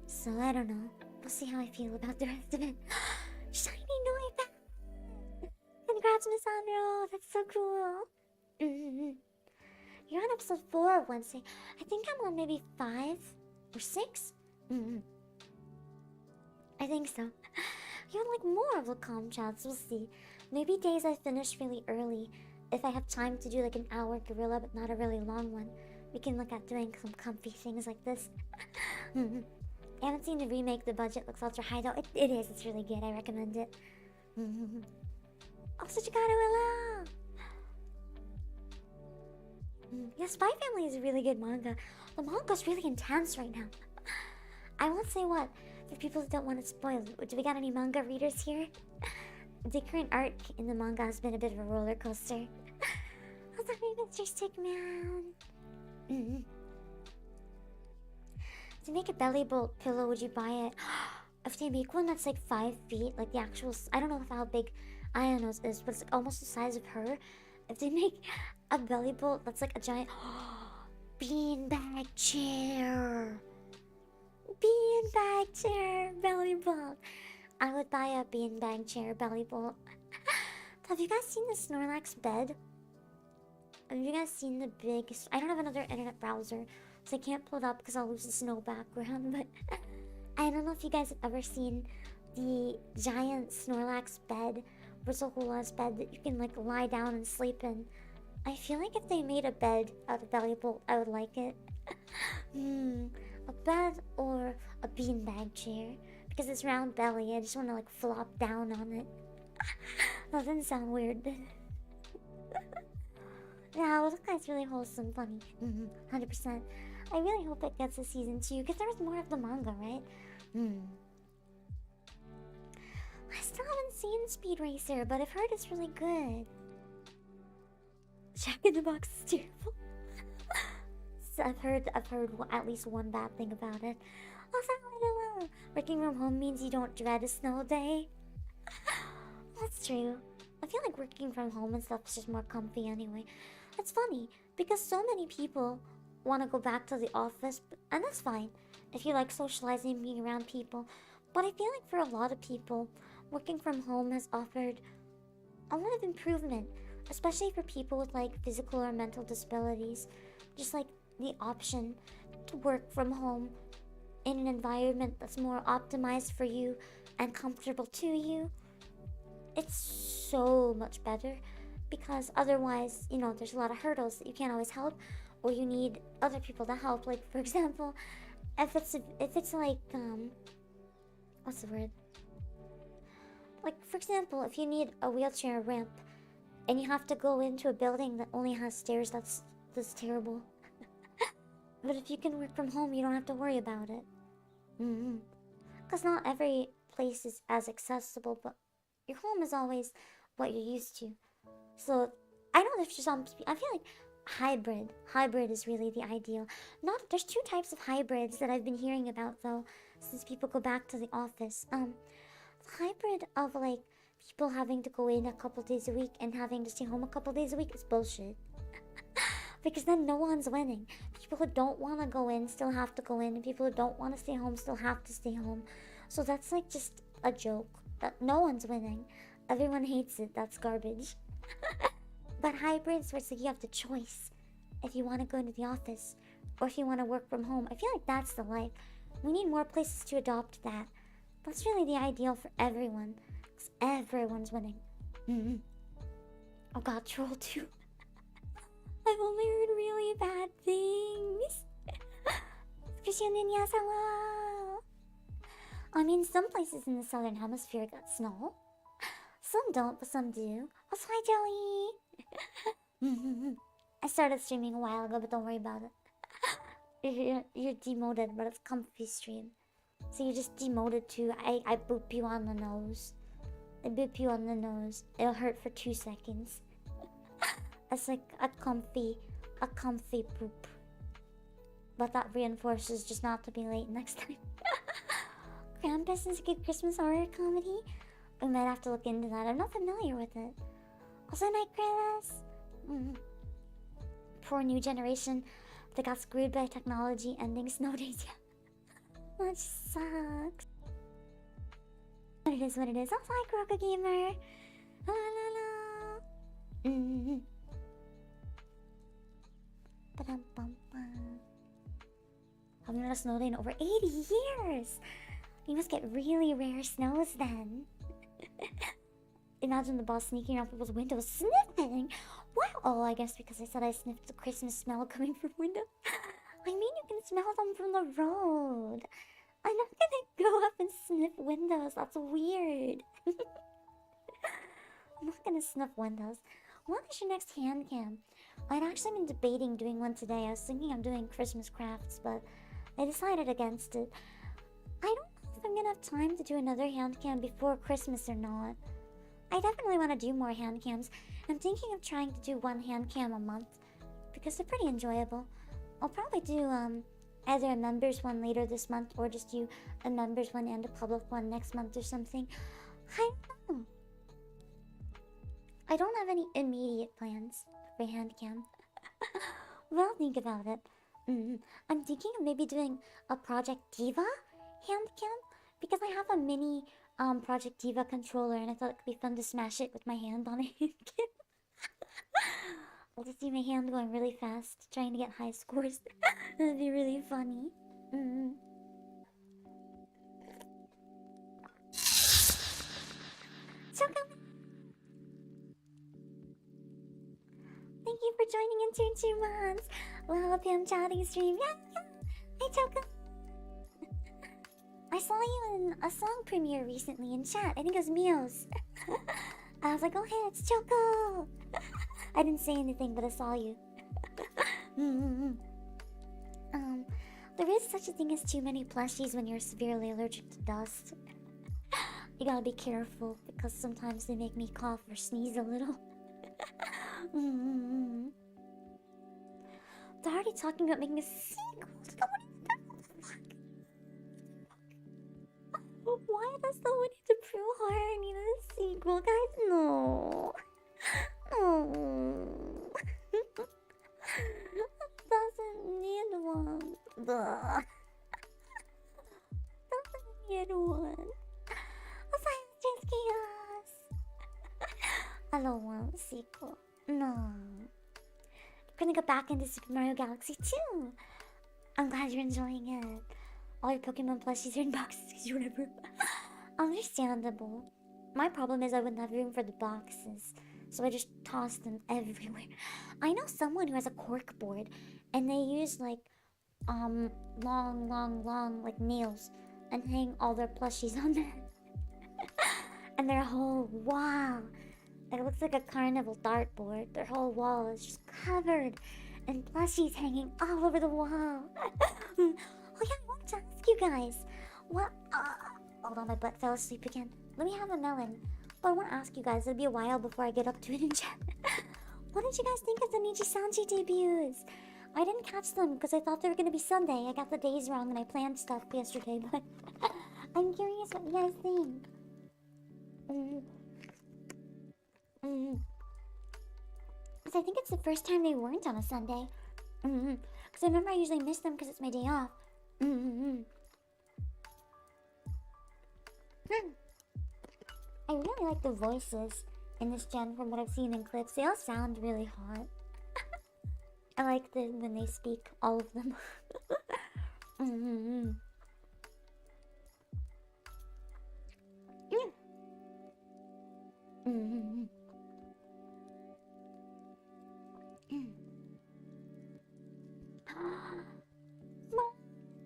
So I don't know. We'll see how I feel about the rest of it. Shiny Noibat! Congrats, Miss Andro! That's so cool! You're on episode 4 of Wednesday. I think I'm on maybe 5 or 6? I think so. You're on like more of the comm chats. We'll see. Maybe days I finish really early. If I have time to do like an hour gorilla, but not a really long one, we can look at doing some comfy things like this. I haven't seen the remake. The budget looks ultra high though. It is. It's really good. I recommend it. Oh, such a hello. Yeah, Spy Family is a really good manga. The manga's really intense right now. I won't say what, for people who don't want to spoil. Do we got any manga readers here? The current arc in the manga has been a bit of a roller coaster. Oh, sorry, Mr. Stickman. To make a belly bolt pillow, would you buy it? If they make one that's like 5 feet, like the actual... I don't know how big Ayanos is, but it's like almost the size of her. If they make a belly bolt that's like a giant... beanbag chair! Beanbag chair belly bolt! I would buy a beanbag chair belly bolt. Have you guys seen the Snorlax bed? Have you guys seen the big... I don't have another internet browser, so I can't pull it up because I'll lose the snow background, but... I don't know if you guys have ever seen the giant Snorlax bed, where it's a whole ass bed that you can like lie down and sleep in. I feel like if they made a bed out of belly bolt, I would like it. A bed or a beanbag chair, because it's round belly. I just want to like flop down on it. That doesn't sound weird. Yeah, this guy's really wholesome, funny. 100%. I really hope it gets a season 2, because there was more of the manga, right? I still haven't seen Speed Racer, but I've heard it's really good. Jack in the Box is terrible. So I've heard at least one bad thing about it. Also, I don't know. Working from home means you don't dread a snow day. That's true. I feel like working from home and stuff is just more comfy anyway. It's funny, because so many people want to go back to the office, and that's fine if you like socializing and being around people. But I feel like for a lot of people, working from home has offered a lot of improvement, especially for people with like physical or mental disabilities. Just like the option to work from home in an environment that's more optimized for you and comfortable to you. It's so much better, because otherwise, you know, there's a lot of hurdles that you can't always help, or you need other people to help. Like, for example, if it's like what's the word? Like, for example, if you need a wheelchair ramp and you have to go into a building that only has stairs, that's terrible. But if you can work from home, you don't have to worry about it. Because not every place is as accessible, but your home is always what you're used to. So I know there's just some... I feel like hybrid is really the ideal. There's 2 types of hybrids that I've been hearing about, though, since people go back to the office. The hybrid of like people having to go in a couple days a week and having to stay home a couple days a week is bullshit. Because then no one's winning. People who don't want to go in still have to go in, and people who don't want to stay home still have to stay home. So that's like just a joke. That no one's winning. Everyone hates it. That's garbage. But hybrids, where it's like you have the choice, if you want to go into the office, or if you want to work from home. I feel like that's the life. We need more places to adopt that. That's really the ideal for everyone, because everyone's winning. Oh god, Troll 2. I've only heard really bad things. Hello. I mean, some places in the southern hemisphere got snow. Some don't, but some do. Oh, hi, Joey. I started streaming a while ago, but don't worry about it. You're demoted, but it's comfy stream. So you're just demoted to I boop you on the nose. I boop you on the nose. It'll hurt for 2 seconds. It's like a comfy poop. But that reinforces just not to be late next time. Krampus is a good Christmas horror comedy. We might have to look into that. I'm not familiar with it. Also, Night Chris. Poor new generation that got screwed by technology ending snow days. That just sucks. But it is what it is. Also, hi, Croco Gamer. La la la. Ba-dum-bum-bum. I've not had a snow day in over 80 years. You must get really rare snows then. Imagine the boss sneaking around people's windows sniffing. What? Oh, I guess because I said I sniffed the Christmas smell coming from window. I mean, you can smell them from the road. I'm not gonna go up and sniff windows. That's weird. I'm not gonna sniff windows. When is your next hand cam? I'd actually been debating doing one today. I was thinking of doing Christmas crafts, but I decided against it. I don't know if I'm gonna have time to do another hand cam before Christmas or not. I definitely want to do more hand cams. I'm thinking of trying to do one hand cam a month because they're pretty enjoyable. I'll probably do either a members one later this month or just do a members one and a public one next month or something. I don't know. I don't have any immediate plans for hand cam. Well, I'll think about it. I'm thinking of maybe doing a Project Diva hand cam because I have a mini Project Diva controller and I thought it could be fun to smash it with my hand on a hand cam. I'll just see my hand going really fast, trying to get high scores. That'd be really funny. Choco! Thank you for joining in 2 months. Well, Pam chatting stream. Yeah. Hey, Choco. I saw you in a song premiere recently in chat. I think it was Mio's. I was like, oh hey, it's Choco. I didn't say anything, but I saw you. There is such a thing as too many plushies when you're severely allergic to dust. You gotta be careful because sometimes they make me cough or sneeze a little. They're already talking about making a sequel to the Why does the Winnie the Pooh horror need a sequel, guys? No. No. Doesn't need one. Doesn't need one. Science just chaos. I don't want a sequel. No. I'm gonna go back into Super Mario Galaxy 2. I'm glad you're enjoying it. All your Pokemon plushies are in boxes because you remember. Understandable. My problem is I wouldn't have room for the boxes, so I just toss them everywhere. I know someone who has a cork board, and they use like long like nails and hang all their plushies on there. And their whole wall, it looks like a carnival dartboard. Their whole wall is just covered in plushies hanging all over the wall. Oh yeah, I wanted to ask you guys. What? Hold on, my butt fell asleep again. Let me have a melon. But I want to ask you guys. It'll be a while before I get up to it in chat. What did you guys think of the Niji-Sanji debuts? I didn't catch them because I thought they were going to be Sunday. I got the days wrong and I planned stuff yesterday. But I'm curious what you guys think. Because I think it's the first time they weren't on a Sunday. Because I remember I usually miss them because it's my day off. I really like the voices in this gen from what I've seen in clips. They all sound really hot. I like when they speak, all of them. Mm-hmm. Mm-hmm.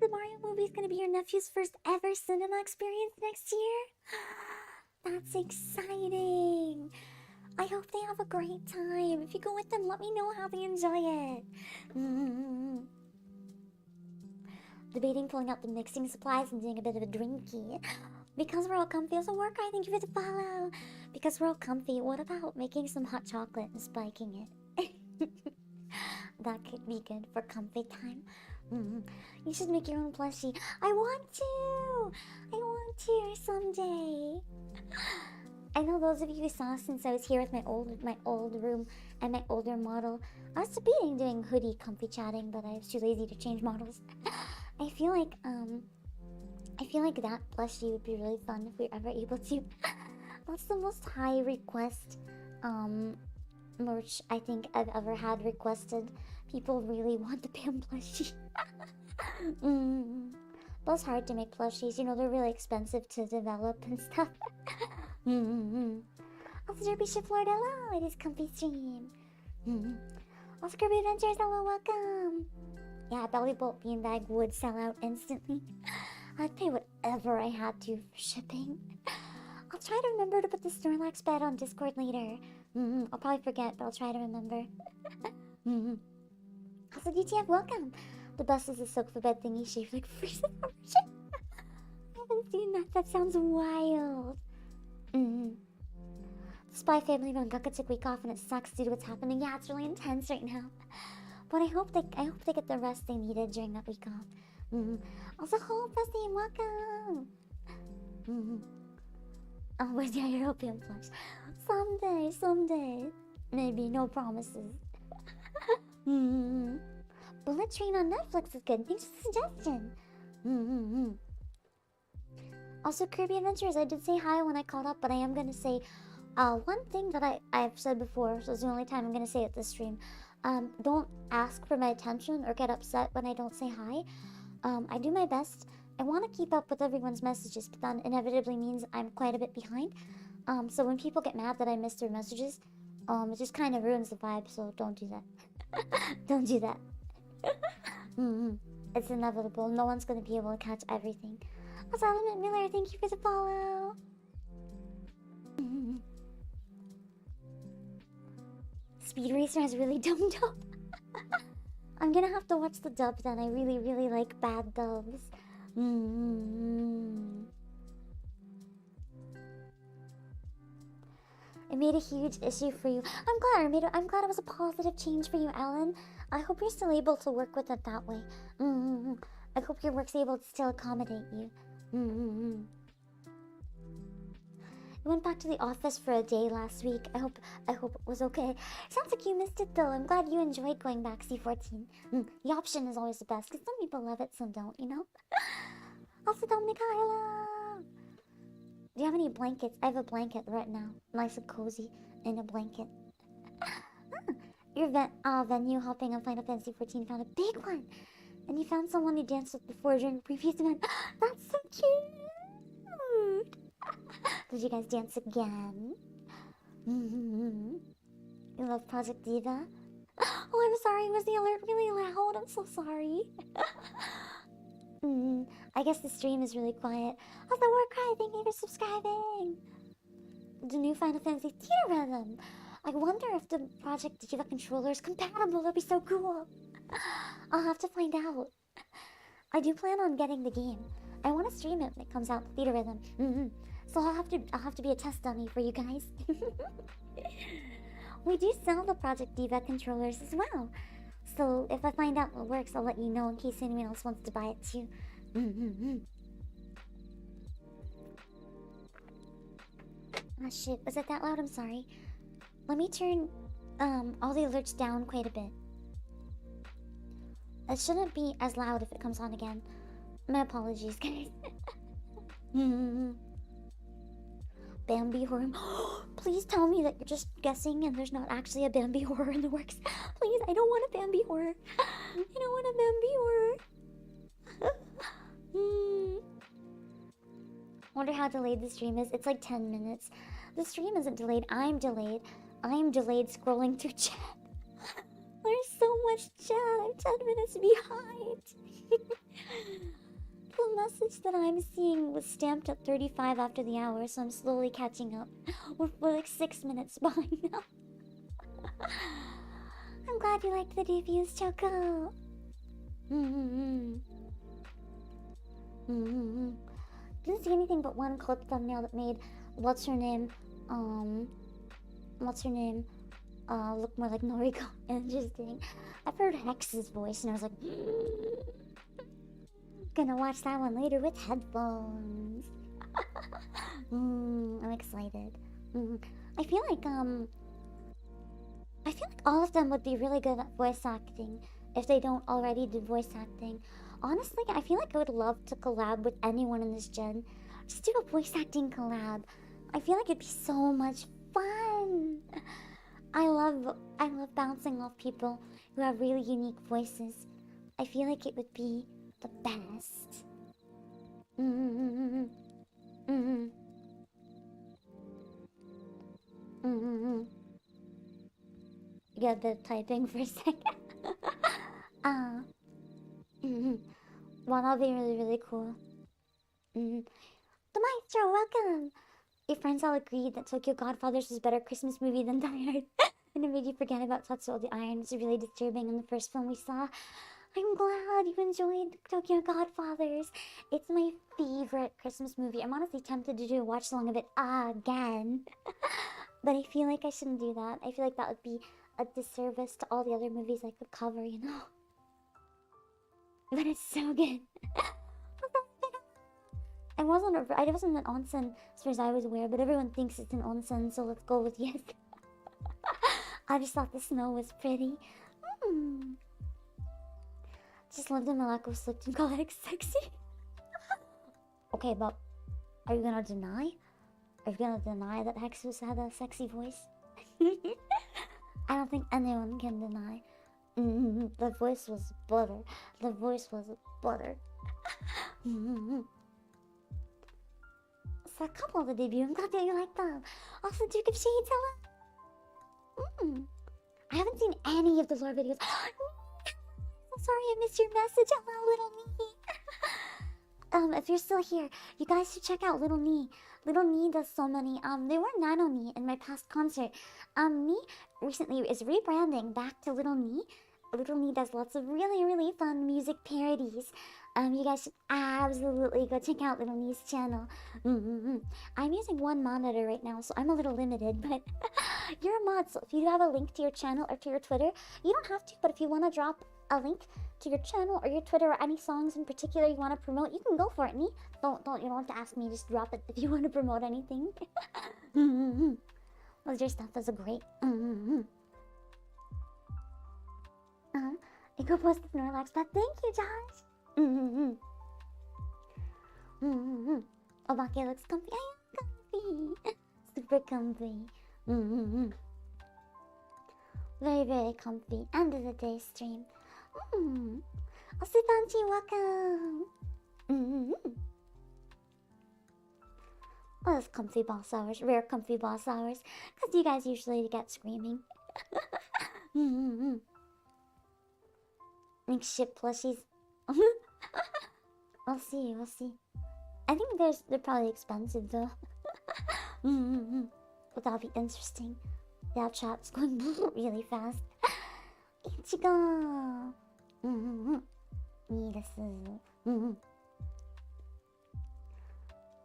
The Mario movie is gonna be your nephew's first ever cinema experience next year. That's exciting. I hope they have a great time. If you go with them, let me know how they enjoy it. Mm-hmm. Debating pulling out the mixing supplies and doing a bit of a drinky. Because we're all comfy as a worker, I thank you for the follow. Because we're all comfy, what about making some hot chocolate and spiking it? That could be good for comfy time. You should make your own plushie. I want to someday. I know those of you who saw since I was here with my old room and my older model. I was debating doing hoodie comfy chatting, but I was too lazy to change models. I feel like that plushie would be really fun if we were ever able to. That's the most high request merch I think I've ever had requested. People really want the Pam plushie. But it's hard to make plushies, you know, they're really expensive to develop and stuff. Also, Derby Ship Lord, hello, it is comfy stream. Also, Kirby Adventures, hello, welcome. Yeah, Belly Bolt Beanbag would sell out instantly. I'd pay whatever I had to for shipping. I'll try to remember to put the Snorlax bed on Discord later. I'll probably forget, but I'll try to remember. Also, DTF, welcome. The bus is a sofa bed thingy shaped like freezing version. I haven't seen that. That sounds wild. The Spy Family run Gukka took week off and it sucks due to what's happening. Yeah, it's really intense right now. But I hope they get the rest they needed during that week off. Also, hello, Bestie, welcome. Oh, where's the European plush? Someday. Maybe, no promises. Bullet Train on Netflix is good. Thanks for the suggestion. Also, Kirby Adventures, I did say hi when I caught up, but I am gonna say one thing that I've said before, so it's the only time I'm gonna say it this stream. Don't ask for my attention or get upset when I don't say hi. I do my best. I want to keep up with everyone's messages, but that inevitably means I'm quite a bit behind. So when people get mad that I missed their messages, it just kind of ruins the vibe, so don't do that. Don't do that. It's inevitable. No one's going to be able to catch everything. Also, Element Miller, thank you for the follow. Speed Racer has really dumb dub. I'm gonna have to watch the dub then. I really, really like bad dubs. It made a huge issue for you. I'm glad it was a positive change for you, Ellen. I hope you're still able to work with it that way. I hope your work's able to still accommodate you. I went back to the office for a day last week. I hope it was okay. Sounds like you missed it though. I'm glad you enjoyed going back, C14. The option is always the best, because some people love it, some don't, you know? Also, Dominic, hello! Do you have any blankets? I have a blanket right now. Nice and cozy in a blanket. Your venue hopping on Final Fantasy 14 found a big one! And you found someone you danced with before during the previous event. That's so cute! Did you guys dance again? You love Project Diva? Oh, I'm sorry. Was the alert really loud? I'm so sorry. I guess the stream is really quiet. Also, Warcry, thank you for subscribing. The new Final Fantasy Theater Rhythm. I wonder if the Project Diva controller is compatible. That'd be so cool. I'll have to find out. I do plan on getting the game. I want to stream it when it comes out, the Theater Rhythm. So I'll have to be a test dummy for you guys. We do sell the Project Diva controllers as well. So if I find out what works, I'll let you know in case anyone else wants to buy it too. Ah shit, was it that loud? I'm sorry. Let me turn all the alerts down quite a bit. It shouldn't be as loud if it comes on again. My apologies, guys. Bambi horror. Please tell me that you're just guessing and there's not actually a Bambi horror in the works. Please, I don't want a Bambi horror. I don't want a Bambi horror. Wonder how delayed the stream is. It's like 10 minutes. The stream isn't delayed. I'm delayed. I'm delayed scrolling through chat. There's so much chat. I'm 10 minutes behind. The message that I'm seeing was stamped at 35 after the hour, so I'm slowly catching up. We're like 6 minutes behind now. I'm glad you liked the reviews, Choco. Didn't see anything but one clip thumbnail that made what's her name look more like Noriko. Interesting. I've heard Hex's voice and I was like, gonna watch that one later with headphones. I'm excited. I feel like all of them would be really good at voice acting if they don't already do voice acting. Honestly, I feel like I would love to collab with anyone in this gen. Just do a voice acting collab. I feel like it'd be so much fun. I love bouncing off people who have really unique voices. I feel like it would be the best. You got the typing for a second. Well, that'll be really, really cool. The Maestro, welcome! Your friends all agreed that Tokyo Godfathers was a better Christmas movie than Die Hard, and it made you forget about Tatsuo the Iron. It's really disturbing in the first film we saw. I'm glad you enjoyed Tokyo Godfathers. It's my favorite Christmas movie. I'm honestly tempted to do a watch along of it again. But I feel like I shouldn't do that. I feel like that would be a disservice to all the other movies I could cover, you know? But it's so good. I wasn't an onsen as far as I was aware, but everyone thinks it's an onsen, so let's go with yes. I just thought the snow was pretty. Just lived in Malacca, slipped and called it sexy. Okay, but are you gonna deny? Are you gonna deny that Hexus had a sexy voice? I don't think anyone can deny. The voice was butter. The voice was butter. So a couple of the debut. I'm glad that you like them. Also, Duke of Shades, hello. I haven't seen any of the lore videos. Sorry I missed your message. Hello, Little Knee. If you're still here, you guys should check out Little Knee. Little Knee does so many. They were Nano Knee in my past concert. Knee recently is rebranding back to Little Knee. Little Knee does lots of really, really fun music parodies. You guys should absolutely go check out Little Knee's channel. I'm using one monitor right now, so I'm a little limited, but you're a mod, so if you have a link to your channel or to your Twitter, you don't have to, but if you want to drop a link to your channel or your Twitter or any songs in particular you want to promote, you can go for it, Nee. You don't have to ask me, just drop it if you want to promote anything. Well, your stuff is great. You go post the Snorlax, but thank you, Josh. Obake looks comfy. I am comfy. Super comfy. Very, very comfy. End of the day stream. Osipanchi, welcome. Oh, those comfy boss hours. Rare comfy boss hours. Because you guys usually get screaming. Like ship plushies. We'll see, we'll see. I think they're probably expensive though. But that'll be interesting. Yeah, chat's going really fast. Ichigo!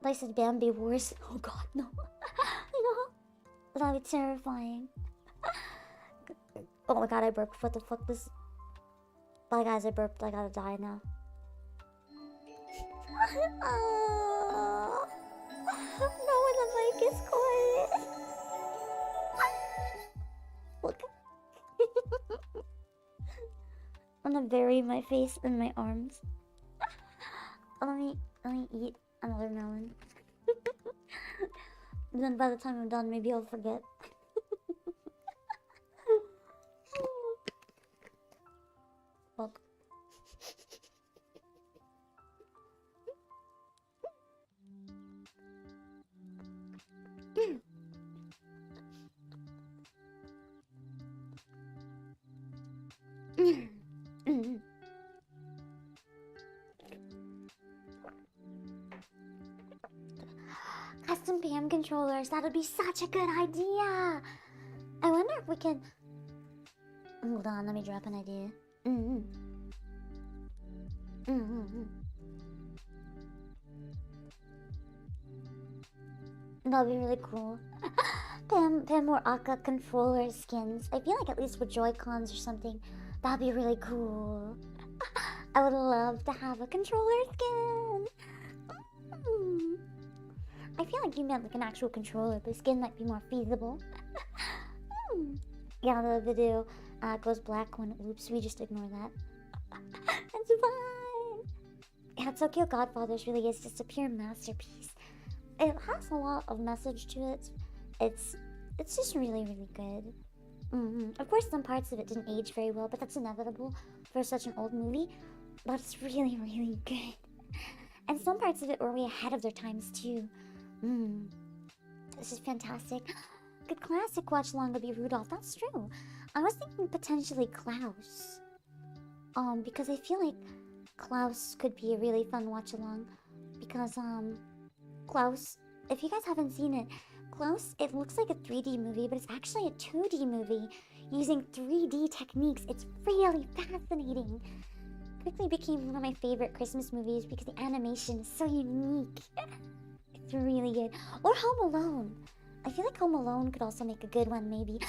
They said Bambi Wars. Oh god, no. No. That'll be terrifying. Oh my god, I burped. What the fuck was... Bye guys, I burped. I gotta die now. Oh, no, when the mic is quiet. Look. I'm gonna bury my face in my arms. Let me eat another melon. And then by the time I'm done, maybe I'll forget. Fuck. Custom PM controllers, that would be such a good idea. I wonder if we can... Hold on, let me drop an idea. That'd be really cool. Pam more Aka controller skins. I feel like at least with Joy-Cons or something, that'd be really cool. I would love to have a controller skin. I feel like you meant like an actual controller, but skin might be more feasible. Yeah, the video goes black when it loops. We just ignore that. It's fine. Yeah, Tokyo Godfathers really is just a pure masterpiece. It has a lot of message to it. It's just really, really good. Of course, some parts of it didn't age very well, but that's inevitable for such an old movie. But it's really, really good. And some parts of it were way ahead of their times, too. This is fantastic. Good classic watch along would be Rudolph. That's true. I was thinking potentially Klaus. Because I feel like Klaus could be a really fun watch along. Because, Klaus, if you guys haven't seen it, Klaus, it looks like a 3D movie, but it's actually a 2D movie using 3D techniques. It's really fascinating. Quickly became one of my favorite Christmas movies because the animation is so unique. It's really good. Or Home Alone. I feel like Home Alone could also make a good one, maybe.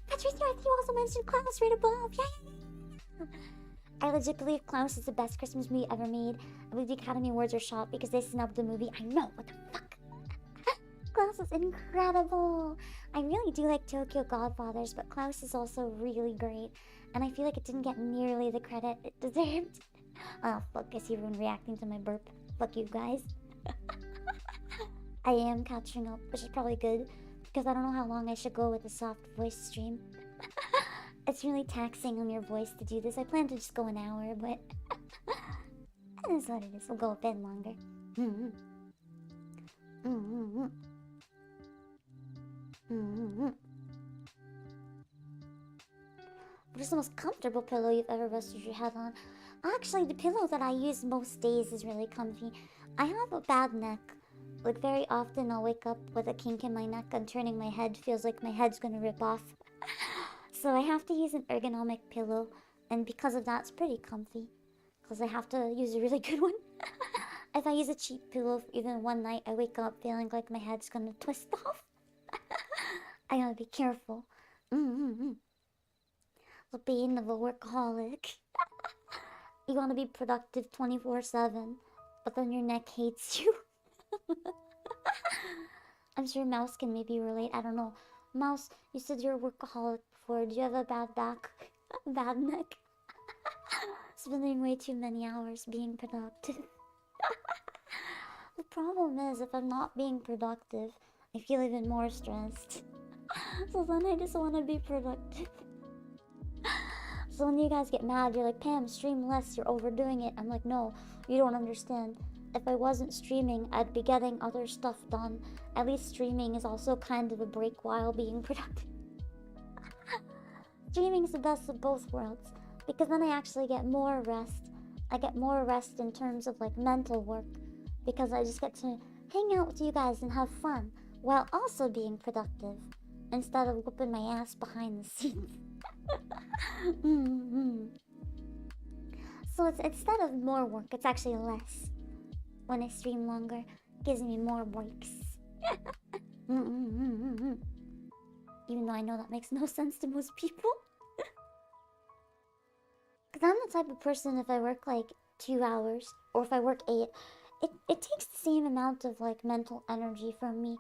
Patricia, I think you also mentioned Klaus right above. Yeah. I legit believe Klaus is the best Christmas movie ever made. I believe the Academy Awards are shot because they snubbed the movie. I know, what the fuck? Klaus is incredible. I really do like Tokyo Godfathers, but Klaus is also really great. And I feel like it didn't get nearly the credit it deserved. Oh, fuck, I see everyone reacting to my burp. Fuck you guys. I am catching up, which is probably good, because I don't know how long I should go with the soft voice stream. It's really taxing on your voice to do this. I plan to just go an hour, but it is what it is. We'll go a bit longer. What is the most comfortable pillow you've ever rested your head on? Actually, the pillow that I use most days is really comfy. I have a bad neck. Like, very often I'll wake up with a kink in my neck and turning my head feels like my head's gonna rip off. So I have to use an ergonomic pillow, and because of that, it's pretty comfy. Because I have to use a really good one. If I use a cheap pillow for even one night, I wake up feeling like my head's gonna twist off. I gotta be careful. The bane of a workaholic. You wanna be productive 24/7, but then your neck hates you. I'm sure Mouse can maybe relate. I don't know. Mouse, you said you're a workaholic before. Do you have a bad back? Bad neck? Spending way too many hours being productive. The problem is, if I'm not being productive, I feel even more stressed. So then I just want to be productive. So when you guys get mad, you're like, Pam, stream less, you're overdoing it. I'm like, no, you don't understand. If I wasn't streaming, I'd be getting other stuff done. At least streaming is also kind of a break while being productive. Streaming is the best of both worlds, because then I actually get more rest. I get more rest in terms of like mental work, because I just get to hang out with you guys and have fun while also being productive, instead of whooping my ass behind the scenes. So it's instead of more work, it's actually less. When I stream longer, it gives me more breaks. Even though I know that makes no sense to most people. Because I'm the type of person, if I work like 2 hours, or if I work 8, it takes the same amount of like mental energy from me.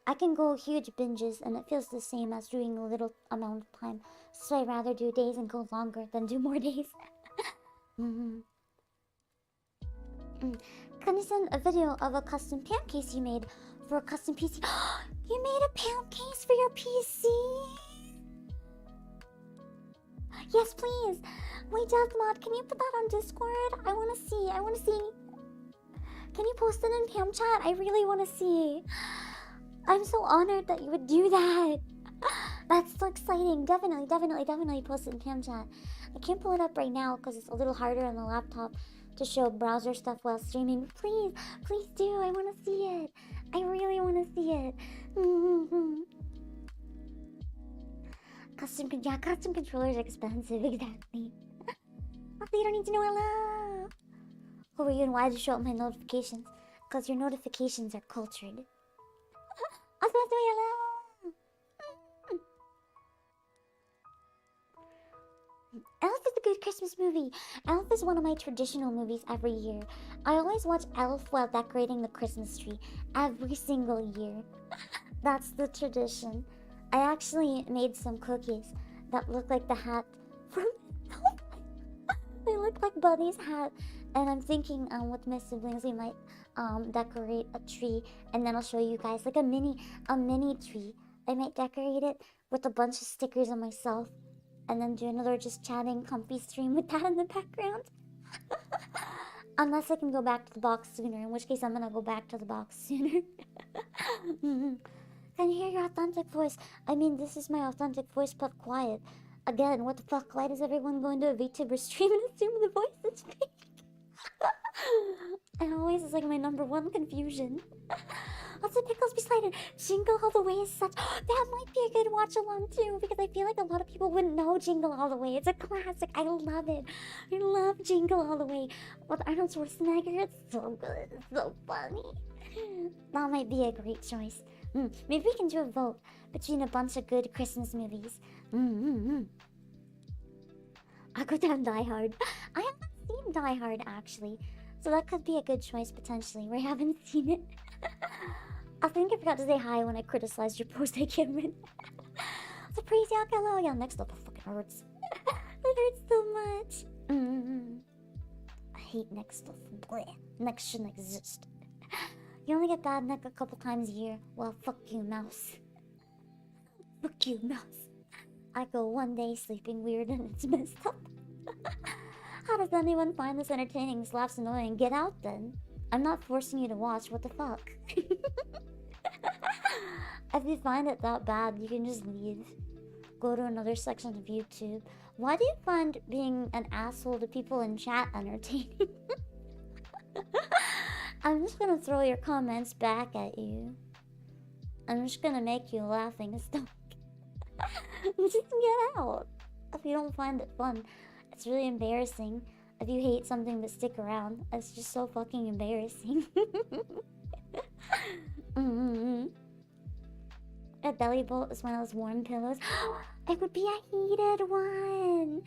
I can go huge binges and it feels the same as doing a little amount of time. So I'd rather do days and go longer than do more days. Can you send a video of a custom pan case you made for a custom PC? You made a pound case for your PC? Yes, please. Wait, Deathmod, can you put that on Discord? I wanna see. Can you post it in Pam chat? I really wanna see. I'm so honored that you would do that. That's so exciting. Definitely post it in Pam chat. I can't pull it up right now because it's a little harder on the laptop to show browser stuff while streaming. Please do. I wanna see it. I really wanna see it. Custom controllers are expensive, exactly. Also, you don't need to know hello. Who are you and why did you show up my notifications? Because your notifications are cultured. Also, let's do hello. Elf is a good Christmas movie. Elf is one of my traditional movies every year. I always watch Elf while decorating the Christmas tree every single year. That's the tradition. I actually made some cookies that look like the hat from Elf. They look like Buddy's hat. And I'm thinking with my siblings we might decorate a tree, and then I'll show you guys like a mini tree. I might decorate it with a bunch of stickers on myself, and then do another just chatting comfy stream with that in the background. Unless I can go back to the box sooner, in which case I'm gonna go back to the box sooner. Can you hear your authentic voice? I mean, this is my authentic voice, but quiet. Again, what the fuck? Why does everyone go into a Vtuber stream and assume the voice is fake? It always is like my #1 confusion. Also, Pickles Beside Jingle All the Way is such... that might be a good watch along too, because I feel like a lot of people wouldn't know Jingle All the Way. It's a classic. I love it. I love Jingle All the Way. With Arnold Schwarzenegger, it's so good. It's so funny. That might be a great choice. Maybe we can do a vote between a bunch of good Christmas movies. I'll go down Die Hard. I haven't seen Die Hard, actually. So that could be a good choice, potentially, where I haven't seen it. I think I forgot to say hi when I criticized your post, Cameron. So praise y'all, hello. Yeah, next up, it fucking hurts. It hurts so much. I hate next stuff. Bleh. Next shouldn't exist. You only get bad neck a couple times a year. Well, fuck you, mouse. Fuck you, mouse. I go one day sleeping weird and it's messed up. How does anyone find this entertaining? Laughs annoying. Get out then. I'm not forcing you to watch. What the fuck? If you find it that bad, you can just leave. Go to another section of YouTube. Why do you find being an asshole to people in chat entertaining? I'm just gonna throw your comments back at you. I'm just gonna make you laughing stock. Just get out. If you don't find it fun, it's really embarrassing. If you hate something but stick around, it's just so fucking embarrassing. A belly bolt is one of those warm pillows. It would be a heated one.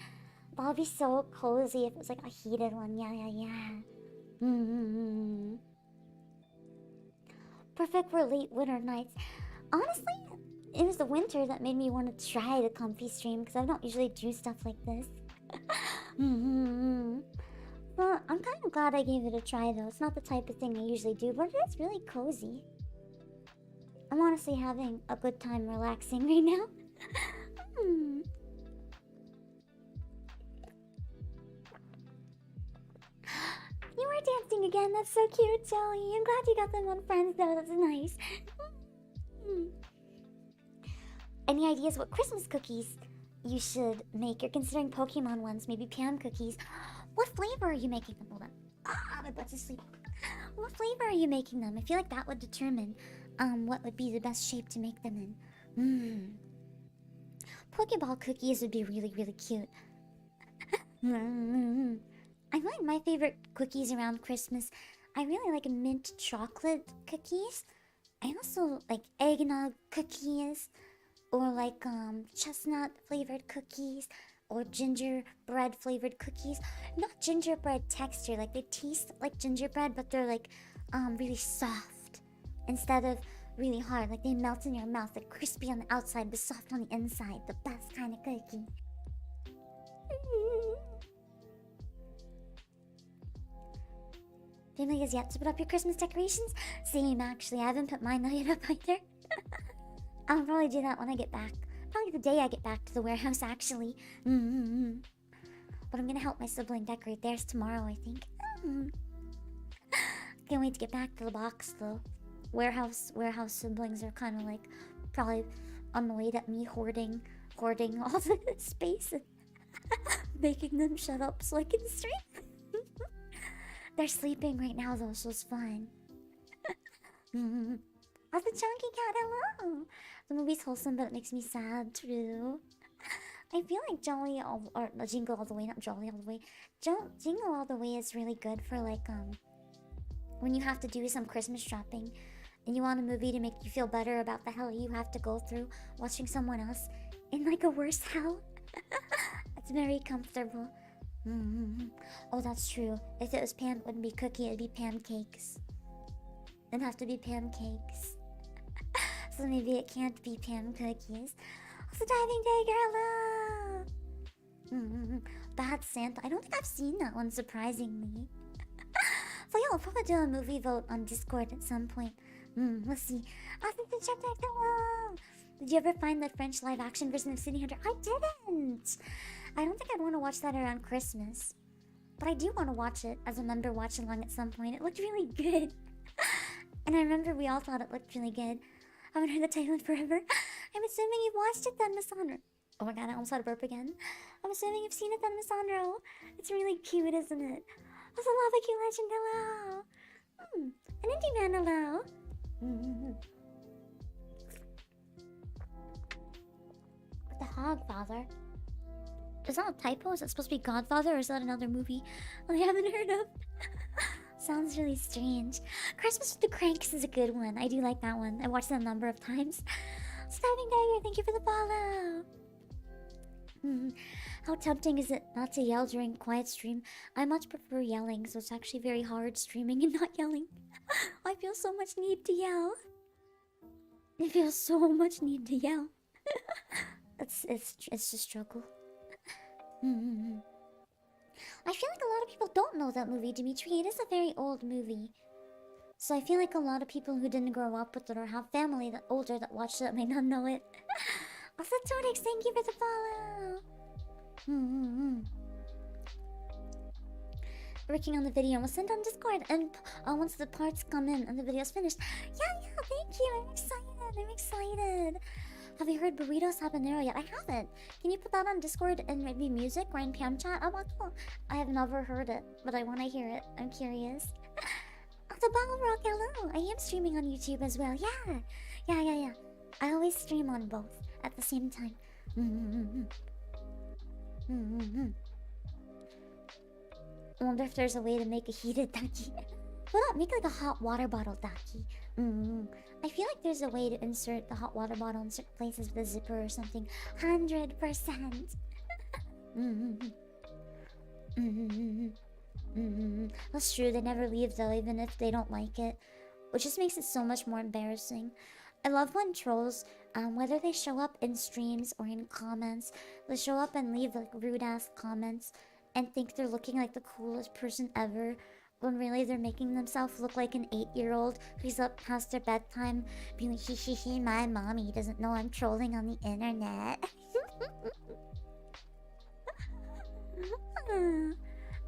That would be so cozy if it was like a heated one. Yeah. Perfect for late winter nights. Honestly, it was the winter that made me want to try the comfy stream, because I don't usually do stuff like this. Well, I'm kind of glad I gave it a try though. It's not the type of thing I usually do, but it is really cozy. I'm honestly having a good time relaxing right now. You are dancing again. That's so cute, Jelly. I'm glad you got them on Friends though. That's nice. Any ideas what Christmas cookies you should make? You're considering Pokemon ones, maybe Pam cookies. What flavor are you making them? Hold on. My butt's asleep. What flavor are you making them? I feel like that would determine what would be the best shape to make them in. Pokeball cookies would be really, really cute. I find my favorite cookies around Christmas, I really like mint chocolate cookies. I also like eggnog cookies, or like chestnut flavored cookies, or gingerbread flavored cookies. Not gingerbread texture, like they taste like gingerbread, but they're like really soft instead of really hard. Like they melt in your mouth. They're crispy on the outside but soft on the inside. The best kind of cookie. Family has yet to put up your Christmas decorations? Same, actually. I haven't put mine yet up either. I'll probably do that when I get back. Probably the day I get back to the warehouse, actually. But I'm gonna help my sibling decorate theirs tomorrow, I think. Can't wait to get back to the box, though. Warehouse siblings are kind of like probably annoyed at me hoarding all the space and making them shut up so I can stream. They're sleeping right now, though, so it's fine. Oh, the chunky cat, hello! The movie's wholesome, but it makes me sad, true. I feel like Jolly or Jingle All the Way, not Jolly All the Way. Jingle All the Way is really good for like when you have to do some Christmas shopping and you want a movie to make you feel better about the hell you have to go through watching someone else in like a worse hell. It's very comfortable. Oh, that's true. If it was Pam, it wouldn't be cookie, it'd be pancakes. It'd have to be pancakes. So maybe it can't be Pam cookies. Also, Diving Dagger, hello! Bad Santa. I don't think I've seen that one, surprisingly. So yeah, I'll probably do a movie vote on Discord at some point. Let's see. Awesome, hello! Did you ever find the French live-action version of City Hunter? I didn't! I don't think I'd want to watch that around Christmas. But I do want to watch it as a member watch-along at some point. It looked really good. And I remember we all thought it looked really good. I haven't heard the title in forever. I'm assuming you've watched it then, Miss Sandro. Oh my god, I almost had a burp again. I'm assuming you've seen it then, Miss Sandro. It's really cute, isn't it? Also, Lava Q Legend, hello. An indie man, hello. The Hogfather. Is that a typo? Is that supposed to be Godfather, or is that another movie I haven't heard of? Sounds really strange. Christmas with the Cranks is a good one. I do like that one. I watched it a number of times. Stabbing Dagger, thank you for the follow. How tempting is it not to yell during quiet stream? I much prefer yelling, so it's actually very hard streaming and not yelling. I feel so much need to yell. I feel so much need to yell. It's a struggle. I feel like a lot of people don't know that movie, Dimitri. It is a very old movie. So I feel like a lot of people who didn't grow up with it or have family that older that watched it may not know it. Also, Torix, thank you for the follow. Working on the video. We'll send on Discord, and once the parts come in and the video's finished. Yeah, thank you. I'm excited. Have you heard Burritos Habanero yet? I haven't. Can you put that on Discord and maybe music or in PM chat? Oh, I have never heard it, but I want to hear it. I'm curious. The Bottle Rock, hello. I am streaming on YouTube as well. Yeah. I always stream on both at the same time. I wonder if there's a way to make a heated daki. Why not make like a hot water bottle daki? I feel like there's a way to insert the hot water bottle in certain places with a zipper or something. 100%. That's true, they never leave though, even if they don't like it. Which just makes it so much more embarrassing. I love when trolls, whether they show up in streams or in comments, they show up and leave like rude ass comments and think they're looking like the coolest person ever, when really they're making themselves look like an 8-year-old who's up past their bedtime being like, hee, my mommy doesn't know I'm trolling on the internet.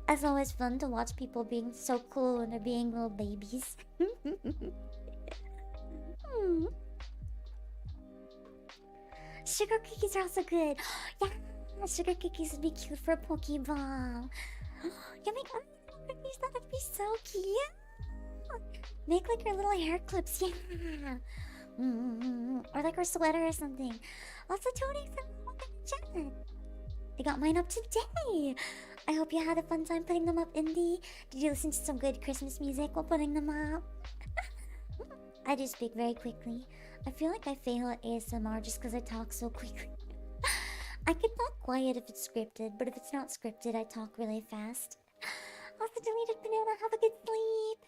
It's always fun to watch people being so cool when they're being little babies. Sugar cookies are also good. Yeah, sugar cookies would be cute for a Pokeball. You make cookies, that would be so cute. Make like your little hair clips, yeah. Or like her sweater or something. Lots of toadies and welcome to chat. I got mine up today. I hope you had a fun time putting them up, Indy. Did you listen to some good Christmas music while putting them up? I do speak very quickly. I feel like I fail at ASMR just because I talk so quickly. I can talk quiet if it's scripted, but if it's not scripted, I talk really fast. Also, deleted banana, have a good sleep.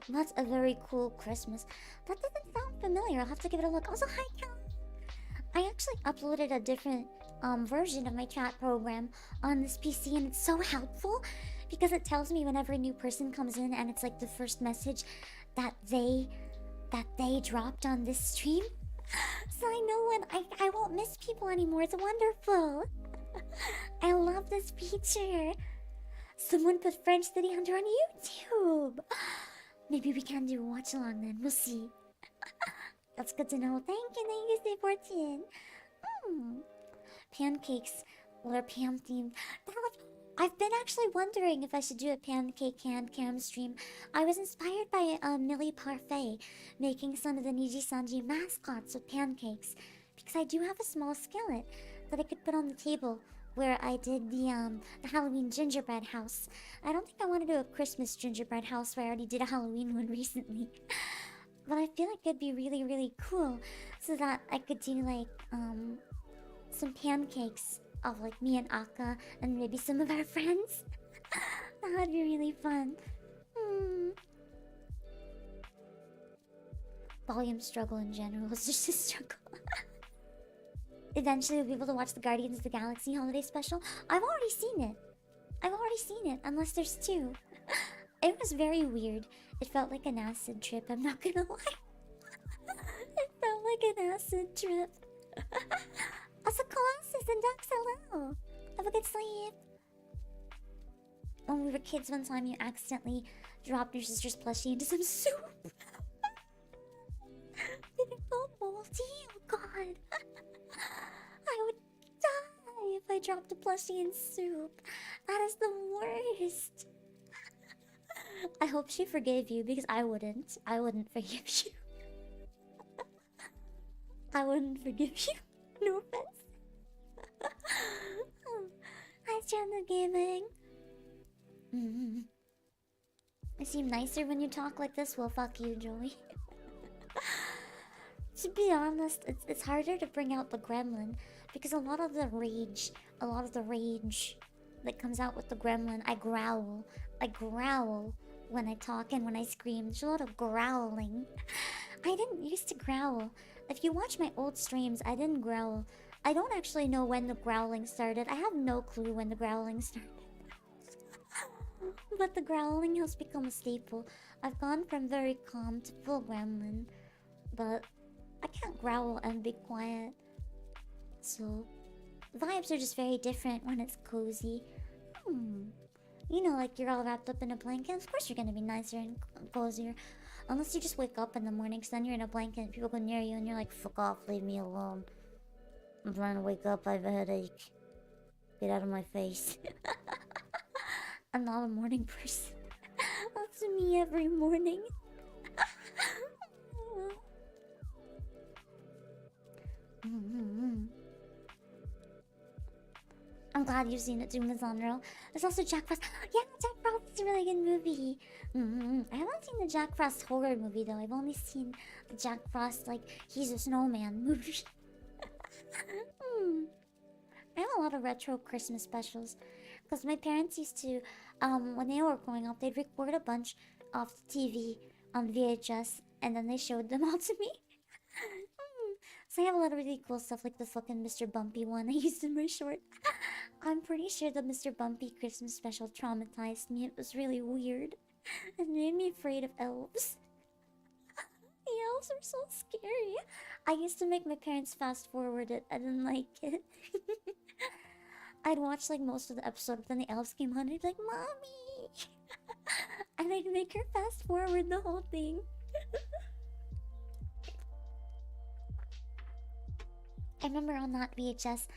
That's a very cool Christmas. That doesn't sound familiar. I'll have to give it a look. Also, hi, Cal. I actually uploaded a different version of my chat program on this PC, and it's so helpful. because it tells me whenever a new person comes in and it's like the first message that they dropped on this stream. So I know when I won't miss people anymore. It's wonderful. I love this feature. Someone put French City Hunter on YouTube. Maybe we can do a watch along then. We'll see. That's good to know. Thank you, Stay 14. Pancakes. Well, they're Pam themed. I've been actually wondering if I should do a pancake hand cam stream. I was inspired by Millie Parfait making some of the Niji Sanji mascots with pancakes, because I do have a small skillet that I could put on the table where I did the Halloween gingerbread house. I don't think I want to do a Christmas gingerbread house where I already did a Halloween one recently. But I feel like it'd be really, really cool so that I could do like some pancakes of like me and Akka and maybe some of our friends. That would be really fun. Volume struggle in general is just a struggle. Eventually we'll be able to watch the Guardians of the Galaxy holiday special. I've already seen it, unless there's two. It was very weird. It felt like an acid trip, I'm not gonna lie. It felt like an acid trip. Also, Colossus and Ducks, hello! Have a good sleep. When we were kids one time, you accidentally dropped your sister's plushie into some soup. Did it go moldy? Oh god. I would die if I dropped a plushie in soup. That is the worst. I hope she forgave you, because I wouldn't. I wouldn't forgive you. I wouldn't forgive you. No offense. Hi, Chandler Gaming. I seem nicer when you talk like this. Well, fuck you, Joey. To be honest, it's harder to bring out the gremlin because a lot of the rage that comes out with the gremlin, I growl when I talk and when I scream. There's a lot of growling. I didn't used to growl. If you watch my old streams, I didn't growl. I don't actually know when the growling started. I have no clue when the growling started. But the growling has become a staple. I've gone from very calm to full gremlin. But I can't growl and be quiet. So, vibes are just very different when it's cozy. You know, like you're all wrapped up in a blanket. Of course you're gonna be nicer and cozier. Unless you just wake up in the morning, cause then you're in a blanket and people go near you and you're like, fuck off, leave me alone. I'm trying to wake up, I have a headache. Get out of my face. I'm not a morning person. That's me every morning. I'm glad you've seen it, Doom is on roll. There's also Jack Frost. Yeah, Jack Frost is a really good movie. I haven't seen the Jack Frost horror movie though. I've only seen the Jack Frost, like, he's a snowman movie. I have a lot of retro Christmas specials. Because my parents used to, when they were growing up, they'd record a bunch off the TV on VHS. And then they showed them all to me. So I have a lot of really cool stuff, like the fucking Mr. Bumpy one I used in my short. I'm pretty sure the Mr. Bumpy Christmas special traumatized me. It was really weird. It made me afraid of elves. The elves are so scary. I used to make my parents fast forward it. I didn't like it. I'd watch like most of the episode, but then the elves came on and I'd be like, Mommy! And I'd make her fast forward the whole thing. I remember on that VHS,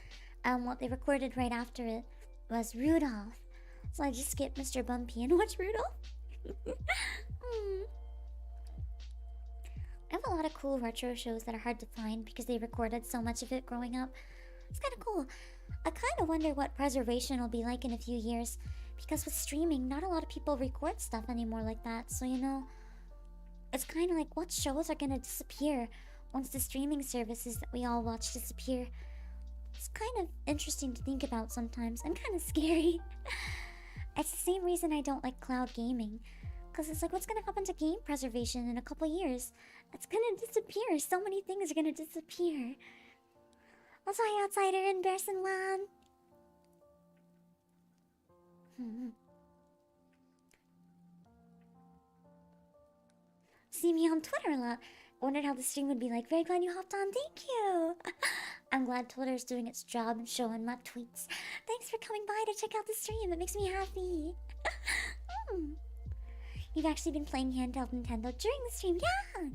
what they recorded right after it was Rudolph. So I just skipped Mr. Bumpy and watched Rudolph. I have a lot of cool retro shows that are hard to find because they recorded so much of it growing up. It's kind of cool. I kind of wonder what preservation will be like in a few years, because with streaming, not a lot of people record stuff anymore like that. So, you know, it's kind of like, what shows are going to disappear once the streaming services that we all watch disappear? It's kind of interesting to think about sometimes, and kind of scary. It's the same reason I don't like cloud gaming. Because it's like, what's going to happen to game preservation in a couple years? It's going to disappear. So many things are going to disappear. That's why Outsider and Bearson Land. see me on Twitter a lot. Wondered how the stream would be like. Very glad you hopped on. Thank you. I'm glad Twitter's doing its job and showing my tweets. Thanks for coming by to check out the stream. It makes me happy. You've actually been playing handheld Nintendo during the stream. Yeah.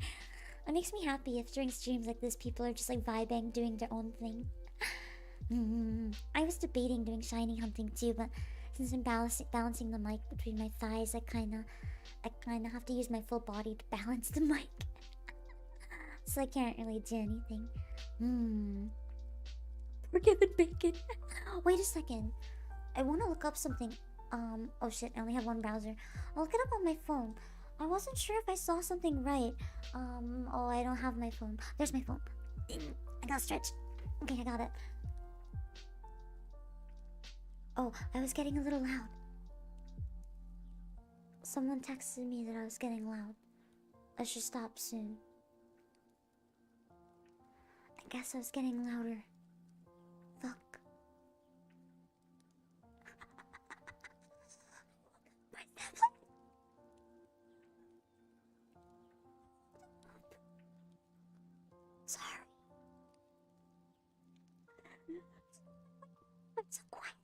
It makes me happy if during streams like this people are just like vibing, doing their own thing. I was debating doing shiny hunting too, but since I'm balancing the mic between my thighs, I kinda have to use my full body to balance the mic. So I can't really do anything. Forgiven bacon. Wait a second. I want to look up something. Oh shit, I only have one browser. I'll look it up on my phone. I wasn't sure if I saw something right. Oh, I don't have my phone. There's my phone. I gotta stretch. Okay, I got it. Oh, I was getting a little loud. Someone texted me that I was getting loud. I should stop soon. I guess I was getting louder. Fuck. Sorry. I'm so quiet.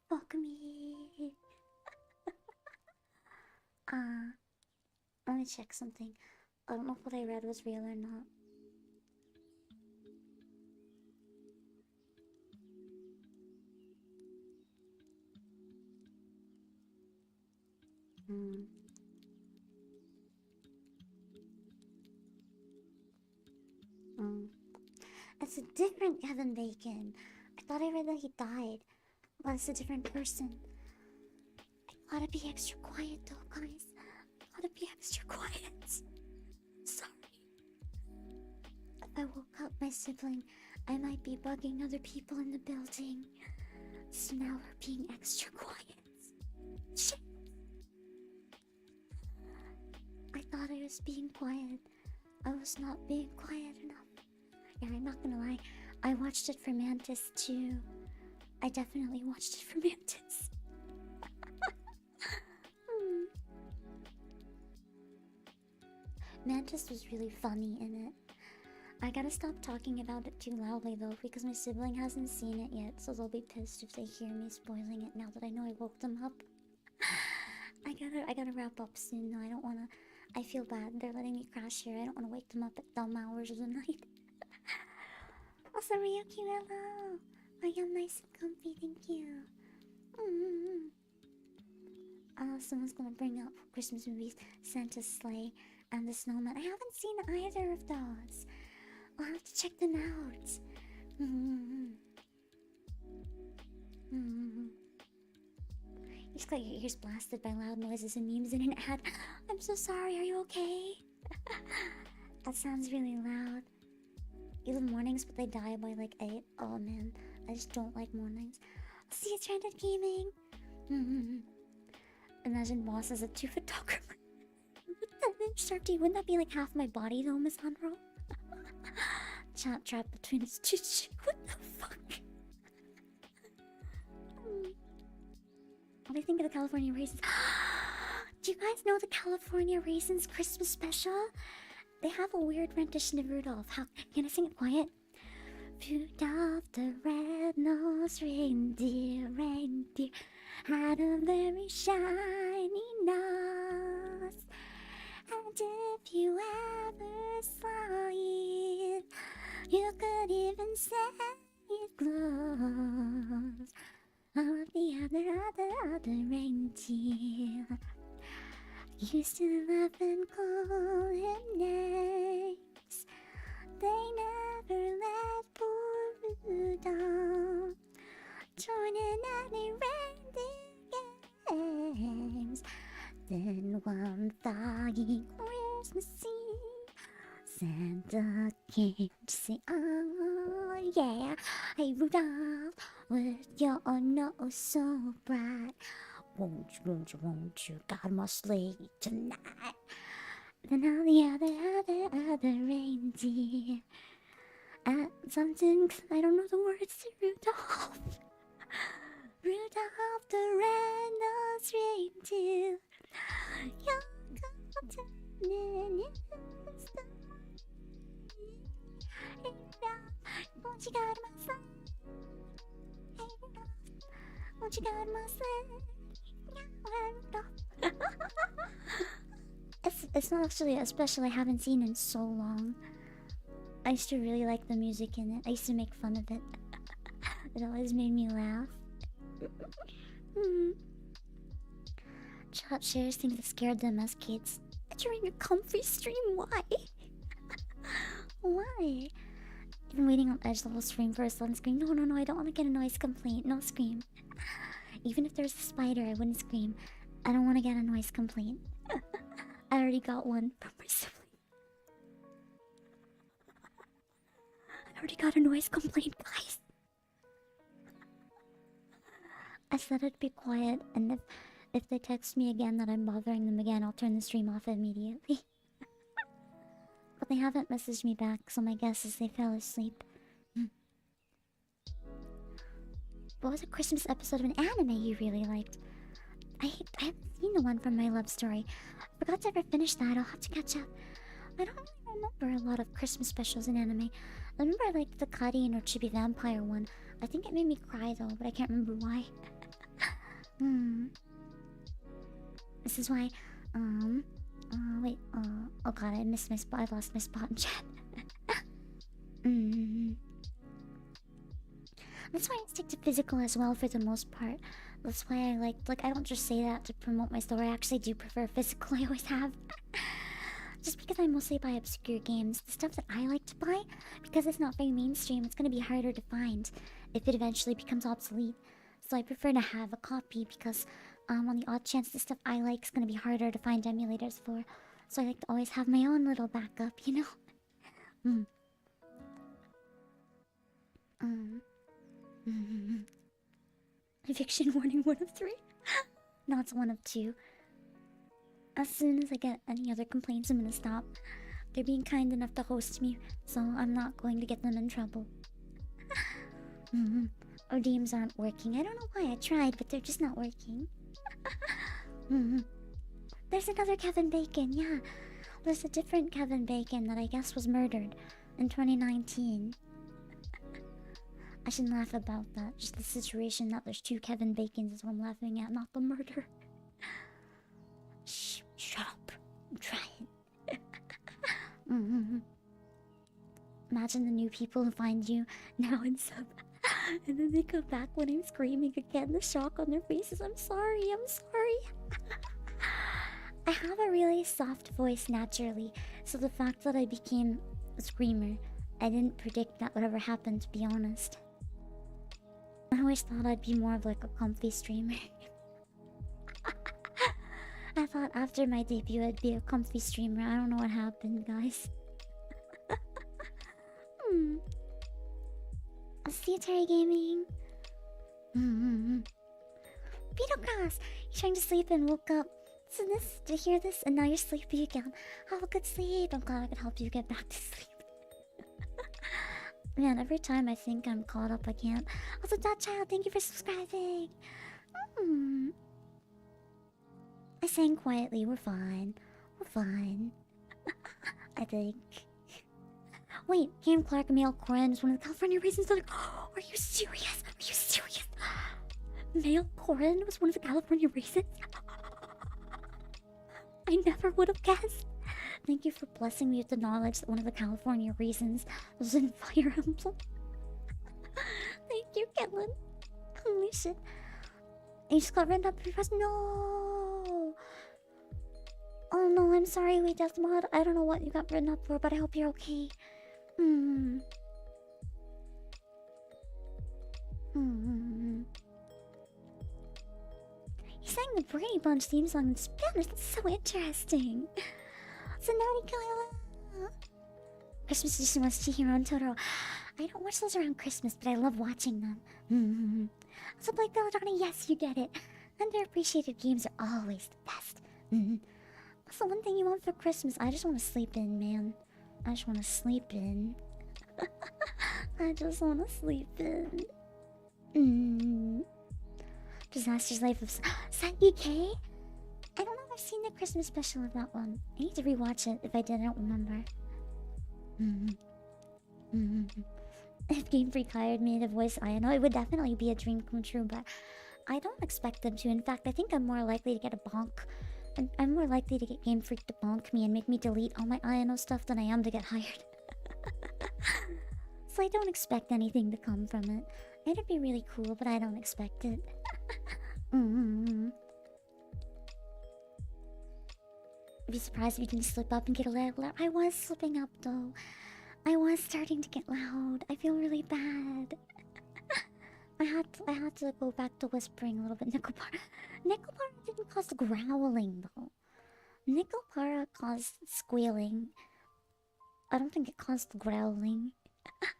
Fuck me. Let me check something. I don't know if what I read was real or not. It's a different Kevin Bacon. I thought I read that he died. But it's a different person. I gotta be extra quiet though, guys. I gotta be extra quiet. Sorry. If I woke up my sibling, I might be bugging other people in the building. So now we're being extra quiet. Shit. I thought I was being quiet. I was not being quiet enough. Yeah, I'm not gonna lie. I watched it for Mantis too. I definitely watched it for Mantis. Mantis was really funny in it. I gotta stop talking about it too loudly though, because my sibling hasn't seen it yet, so they'll be pissed if they hear me spoiling it now that I know I woke them up. I gotta wrap up soon though. I don't wanna. I feel bad. They're letting me crash here. I don't wanna wake them up at dumb hours of the night. Also, Ryuki, hello. I am nice and comfy, thank you. Someone's gonna bring up Christmas movies, Santa's Sleigh, and The Snowman. I haven't seen either of those. I'll have to check them out. You just got your ears blasted by loud noises and memes in an ad. I'm so sorry, are you okay? That sounds really loud. You love mornings, but they die by like 8. Oh man, I just don't like mornings. I'll see you stranded gaming. Imagine boss as a 2 photographer. Sharpie, wouldn't that be like half my body though, Miss Honro? Chat trap between its two. What the fuck? What do you think of the California Raisins? Do you guys know the California Raisins Christmas special? They have a weird rendition of Rudolph. How can I sing it quiet? Rudolph the red-nosed reindeer, had a very shiny nose. And if you ever saw it, you could even say it glows. All of the other reindeer used to laugh and call him names. They never let poor Rudolph join in any reindeer games. Then one foggy Christmas Eve, Santa came to say, oh yeah, hey Rudolph, with your nose so bright, won't you guide my sleigh tonight? Then all the other reindeer something, I don't know the words to Rudolph. Rudolph the red-nosed reindeer. Young Captain is the Hey Rudolph, won't you guide my sleigh? Hey Rudolph, won't you guide my sleigh? Yeah, Rudolph. It's not actually a special I haven't seen in so long. I used to really like the music in it. I used to make fun of it. It always made me laugh. Chat shares things that scared them as kids. During a comfy stream, why? Why? Even waiting on edge, the whole stream for a sudden scream. No, no, no, I don't want to get a noise complaint. No scream. Even if there's a spider, I wouldn't scream. I don't want to get a noise complaint. I already got one from my sibling. I already got a noise complaint, guys. I said I'd be quiet, and if they text me again that I'm bothering them again, I'll turn the stream off immediately. But they haven't messaged me back, so my guess is they fell asleep. What was a Christmas episode of an anime you really liked? I haven't seen the one from My Love Story. I forgot to ever finish that. I'll have to catch up. I don't really remember a lot of Christmas specials in anime. I remember I liked the Cuddy and Chibi Vampire one. I think it made me cry though, but I can't remember why. This is why, wait, oh god, I missed my spot. I lost my spot in chat. That's why I stick to physical as well for the most part. That's why I like, I don't just say that to promote my store. I actually do prefer physical, I always have. Just because I mostly buy obscure games. The stuff that I like to buy, because it's not very mainstream, it's gonna be harder to find if it eventually becomes obsolete. So I prefer to have a copy because on the odd chance the stuff I like is gonna be harder to find emulators for. So I like to always have my own little backup, you know? Eviction warning 1 of 3? No, it's 1 of 2. As soon as I get any other complaints, I'm gonna stop. They're being kind enough to host me, so I'm not going to get them in trouble. ODMs aren't working. I don't know why. I tried, but they're just not working. There's another Kevin Bacon, yeah. There's a different Kevin Bacon that I guess was murdered in 2019. I shouldn't laugh about that. Just the situation that there's 2 Kevin Bacons is what I'm laughing at, not the murder. Shh, shut up. I'm trying. Imagine the new people who find you now in sub. And then they come back when I'm screaming again. The shock on their faces. I'm sorry. I'm sorry. I have a really soft voice naturally. So the fact that I became a screamer, I didn't predict that would ever happen, to be honest. I always thought I'd be more of like a comfy streamer. I thought after my debut I'd be a comfy streamer. I don't know what happened, guys. I'll see you, Terry Gaming. Beetlecross! You're trying to sleep and woke up. Listen to this, to hear this, and now you're sleepy again. Have a good sleep. I'm glad I could help you get back to sleep. Man, every time I think I'm caught up, I can't. Also, Dad Child, thank you for subscribing. I sang quietly. We're fine. We're fine. I think. Wait, Cam Clark and Male Corin is one of the California Raisins. Like, oh, are you serious? Are you serious? Male Corin was one of the California Raisins? I never would have guessed. Thank you for blessing me with the knowledge that one of the California Raisins was in Fire Emblem. Thank you, Kellen. Holy shit. You just got written up because no. Oh no, I'm sorry, wait, Death Mod. I don't know what you got written up for, but I hope you're okay. He sang the Brady Bunch theme song in Spanish. That's so interesting. So naughty Kyla. Christmas edition was Chihiro and Totoro. I don't watch those around Christmas, but I love watching them. Also, Blake Belladonna, yes, you get it. Underappreciated games are always the best. What's the one thing you want for Christmas? I just want to sleep in, man. I just want to sleep in. I just want to sleep in. Disaster's Life of Saki K? I don't know if I've seen the Christmas special of that one. I need to rewatch it. If I did, I don't remember. If Game Freak hired me to voice Ayano, it would definitely be a dream come true, but I don't expect them to. In fact, I think I'm more likely to get a bonk. And I'm more likely to get Game Freak to bonk me and make me delete all my Ayano stuff than I am to get hired. So I don't expect anything to come from it. It'd be really cool, but I don't expect it. I'd be surprised if you didn't slip up and get a little loud. I was slipping up though. I was starting to get loud. I feel really bad. I had to go back to whispering a little bit. Nickelpara didn't cause growling though. Nickelpara caused squealing. I don't think it caused growling.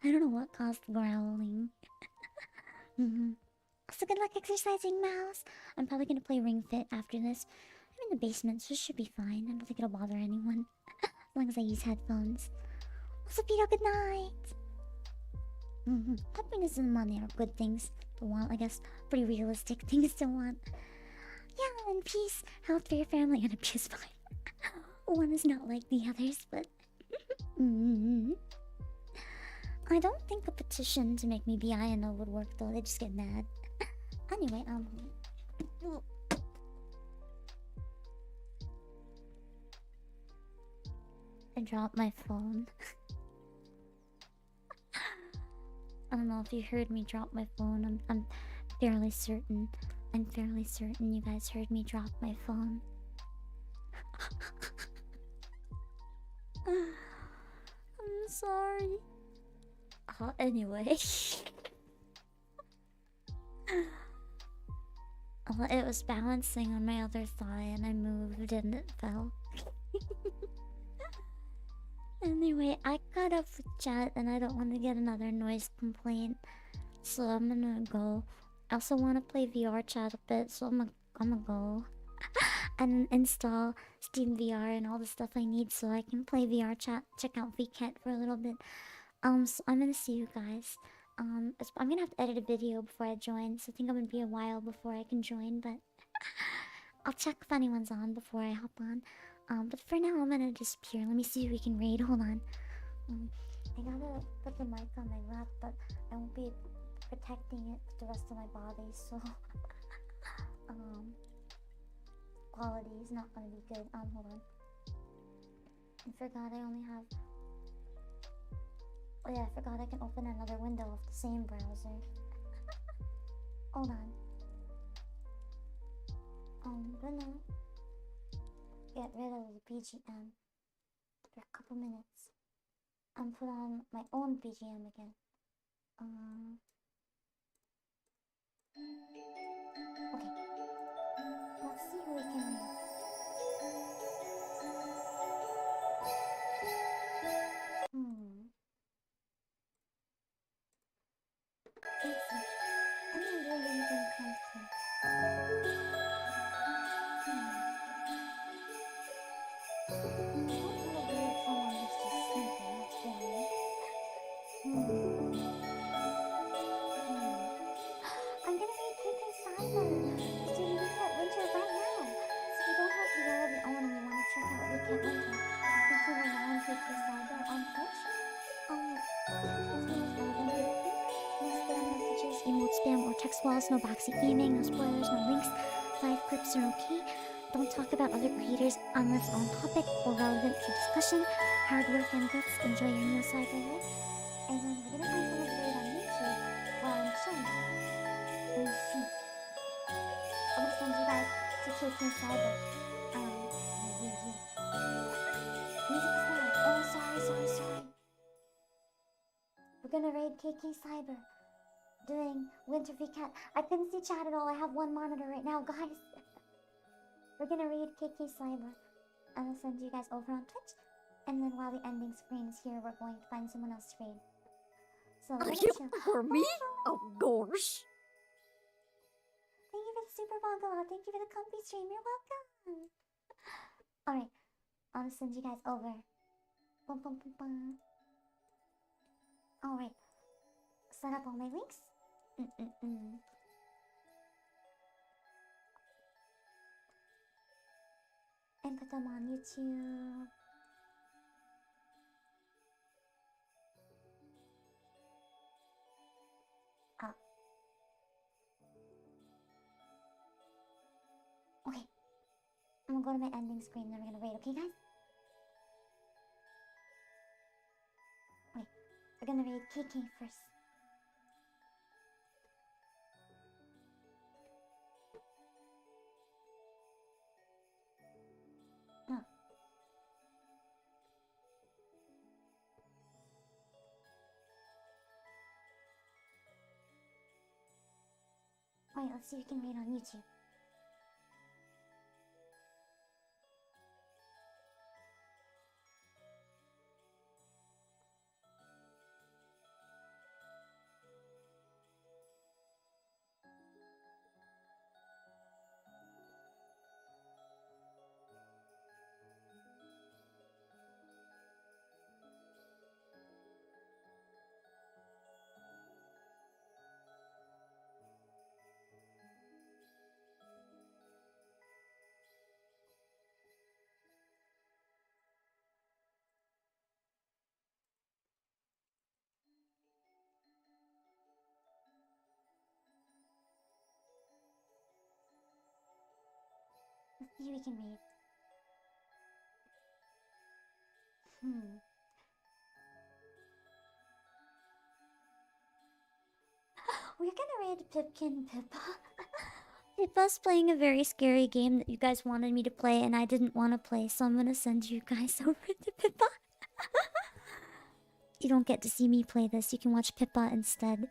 I don't know what caused growling. So good luck exercising, Mouse. I'm probably gonna play Ring Fit after this. I'm in the basement, so it should be fine. I don't think it'll bother anyone. As long as I use headphones. Also, Peter, good night. Happiness and money are good things to want, I guess. Pretty realistic things to want. Yeah, and peace, health for your family, and a peace fine. One is not like the others, but... I don't think a petition to make me be Ayano would work though, they just get mad. Anyway, I dropped my phone. I don't know if you heard me drop my phone. I'm fairly certain. I'm fairly certain you guys heard me drop my phone. I'm sorry. Anyway. Well, it was balancing on my other thigh and I moved and it fell. Anyway, I got up for chat and I don't want to get another noise complaint. So I'm gonna go. I also want to play VR chat a bit, so I'm gonna go. And install Steam VR and all the stuff I need so I can play VR chat, check out ETIQUETTE for a little bit. So I'm gonna see you guys. I'm gonna have to edit a video before I join, so I think I'm gonna be a while before I can join, but I'll check if anyone's on before I hop on. But for now I'm gonna disappear. Let me see if we can raid. Hold on. I gotta put the mic on my lap, but I won't be protecting it with the rest of my body, so quality is not gonna be good. Hold on. I forgot I only have... Oh yeah, I forgot I can open another window of the same browser. Hold on. I'm gonna get rid of the BGM for a couple minutes and put on my own BGM again. Okay. Let's see who we can read. Let's see. I'm not really anything constant. I don't want to read someone who's just sleeping, that's boring. I'm gonna read KK Cyber. He's doing ETIQUETTE Winter right now. So if you don't have the relevant own and you want to check out ETIQUETTE Winter, you can see right now on KK Cyber on Twitch. That's the most relevant video. No spam messages, emote spam, or text walls, no backseat gaming, no spoilers, no links. Live clips are okay. Don't talk about other creators unless on topic or relevant to discussion. Hard work and guts. Enjoy your new cyber life. And then we're gonna find someone to do it on YouTube while I'm chilling. I'm gonna send you guys to KK Cyber. Music start. Oh, sorry. We're gonna raid KK Cyber. Doing Winter VCat. I couldn't see chat at all. I have one monitor right now, guys. We're gonna raid KK Cyber. And I'll send you guys over on Twitch. And then while the ending screen is here, we're going to find someone else to raid. So Are you for me? Of course. Thank you for the super bungalow. Thank you for the comfy stream. You're welcome. Alright. I'll send you guys over. Alright. Set up all my links. and put them on YouTube. Ah. Okay. I'm gonna go to my ending screen, then we're gonna raid, okay, guys? Wait, we're gonna raid KK first. Oh. Wait, let's see if we can raid on YouTube. Let's see if we can raid. We're gonna raid Pipkin Pippa. Pippa's playing a very scary game that you guys wanted me to play and I didn't want to play, so I'm gonna send you guys over to Pippa. You don't get to see me play this, you can watch Pippa instead.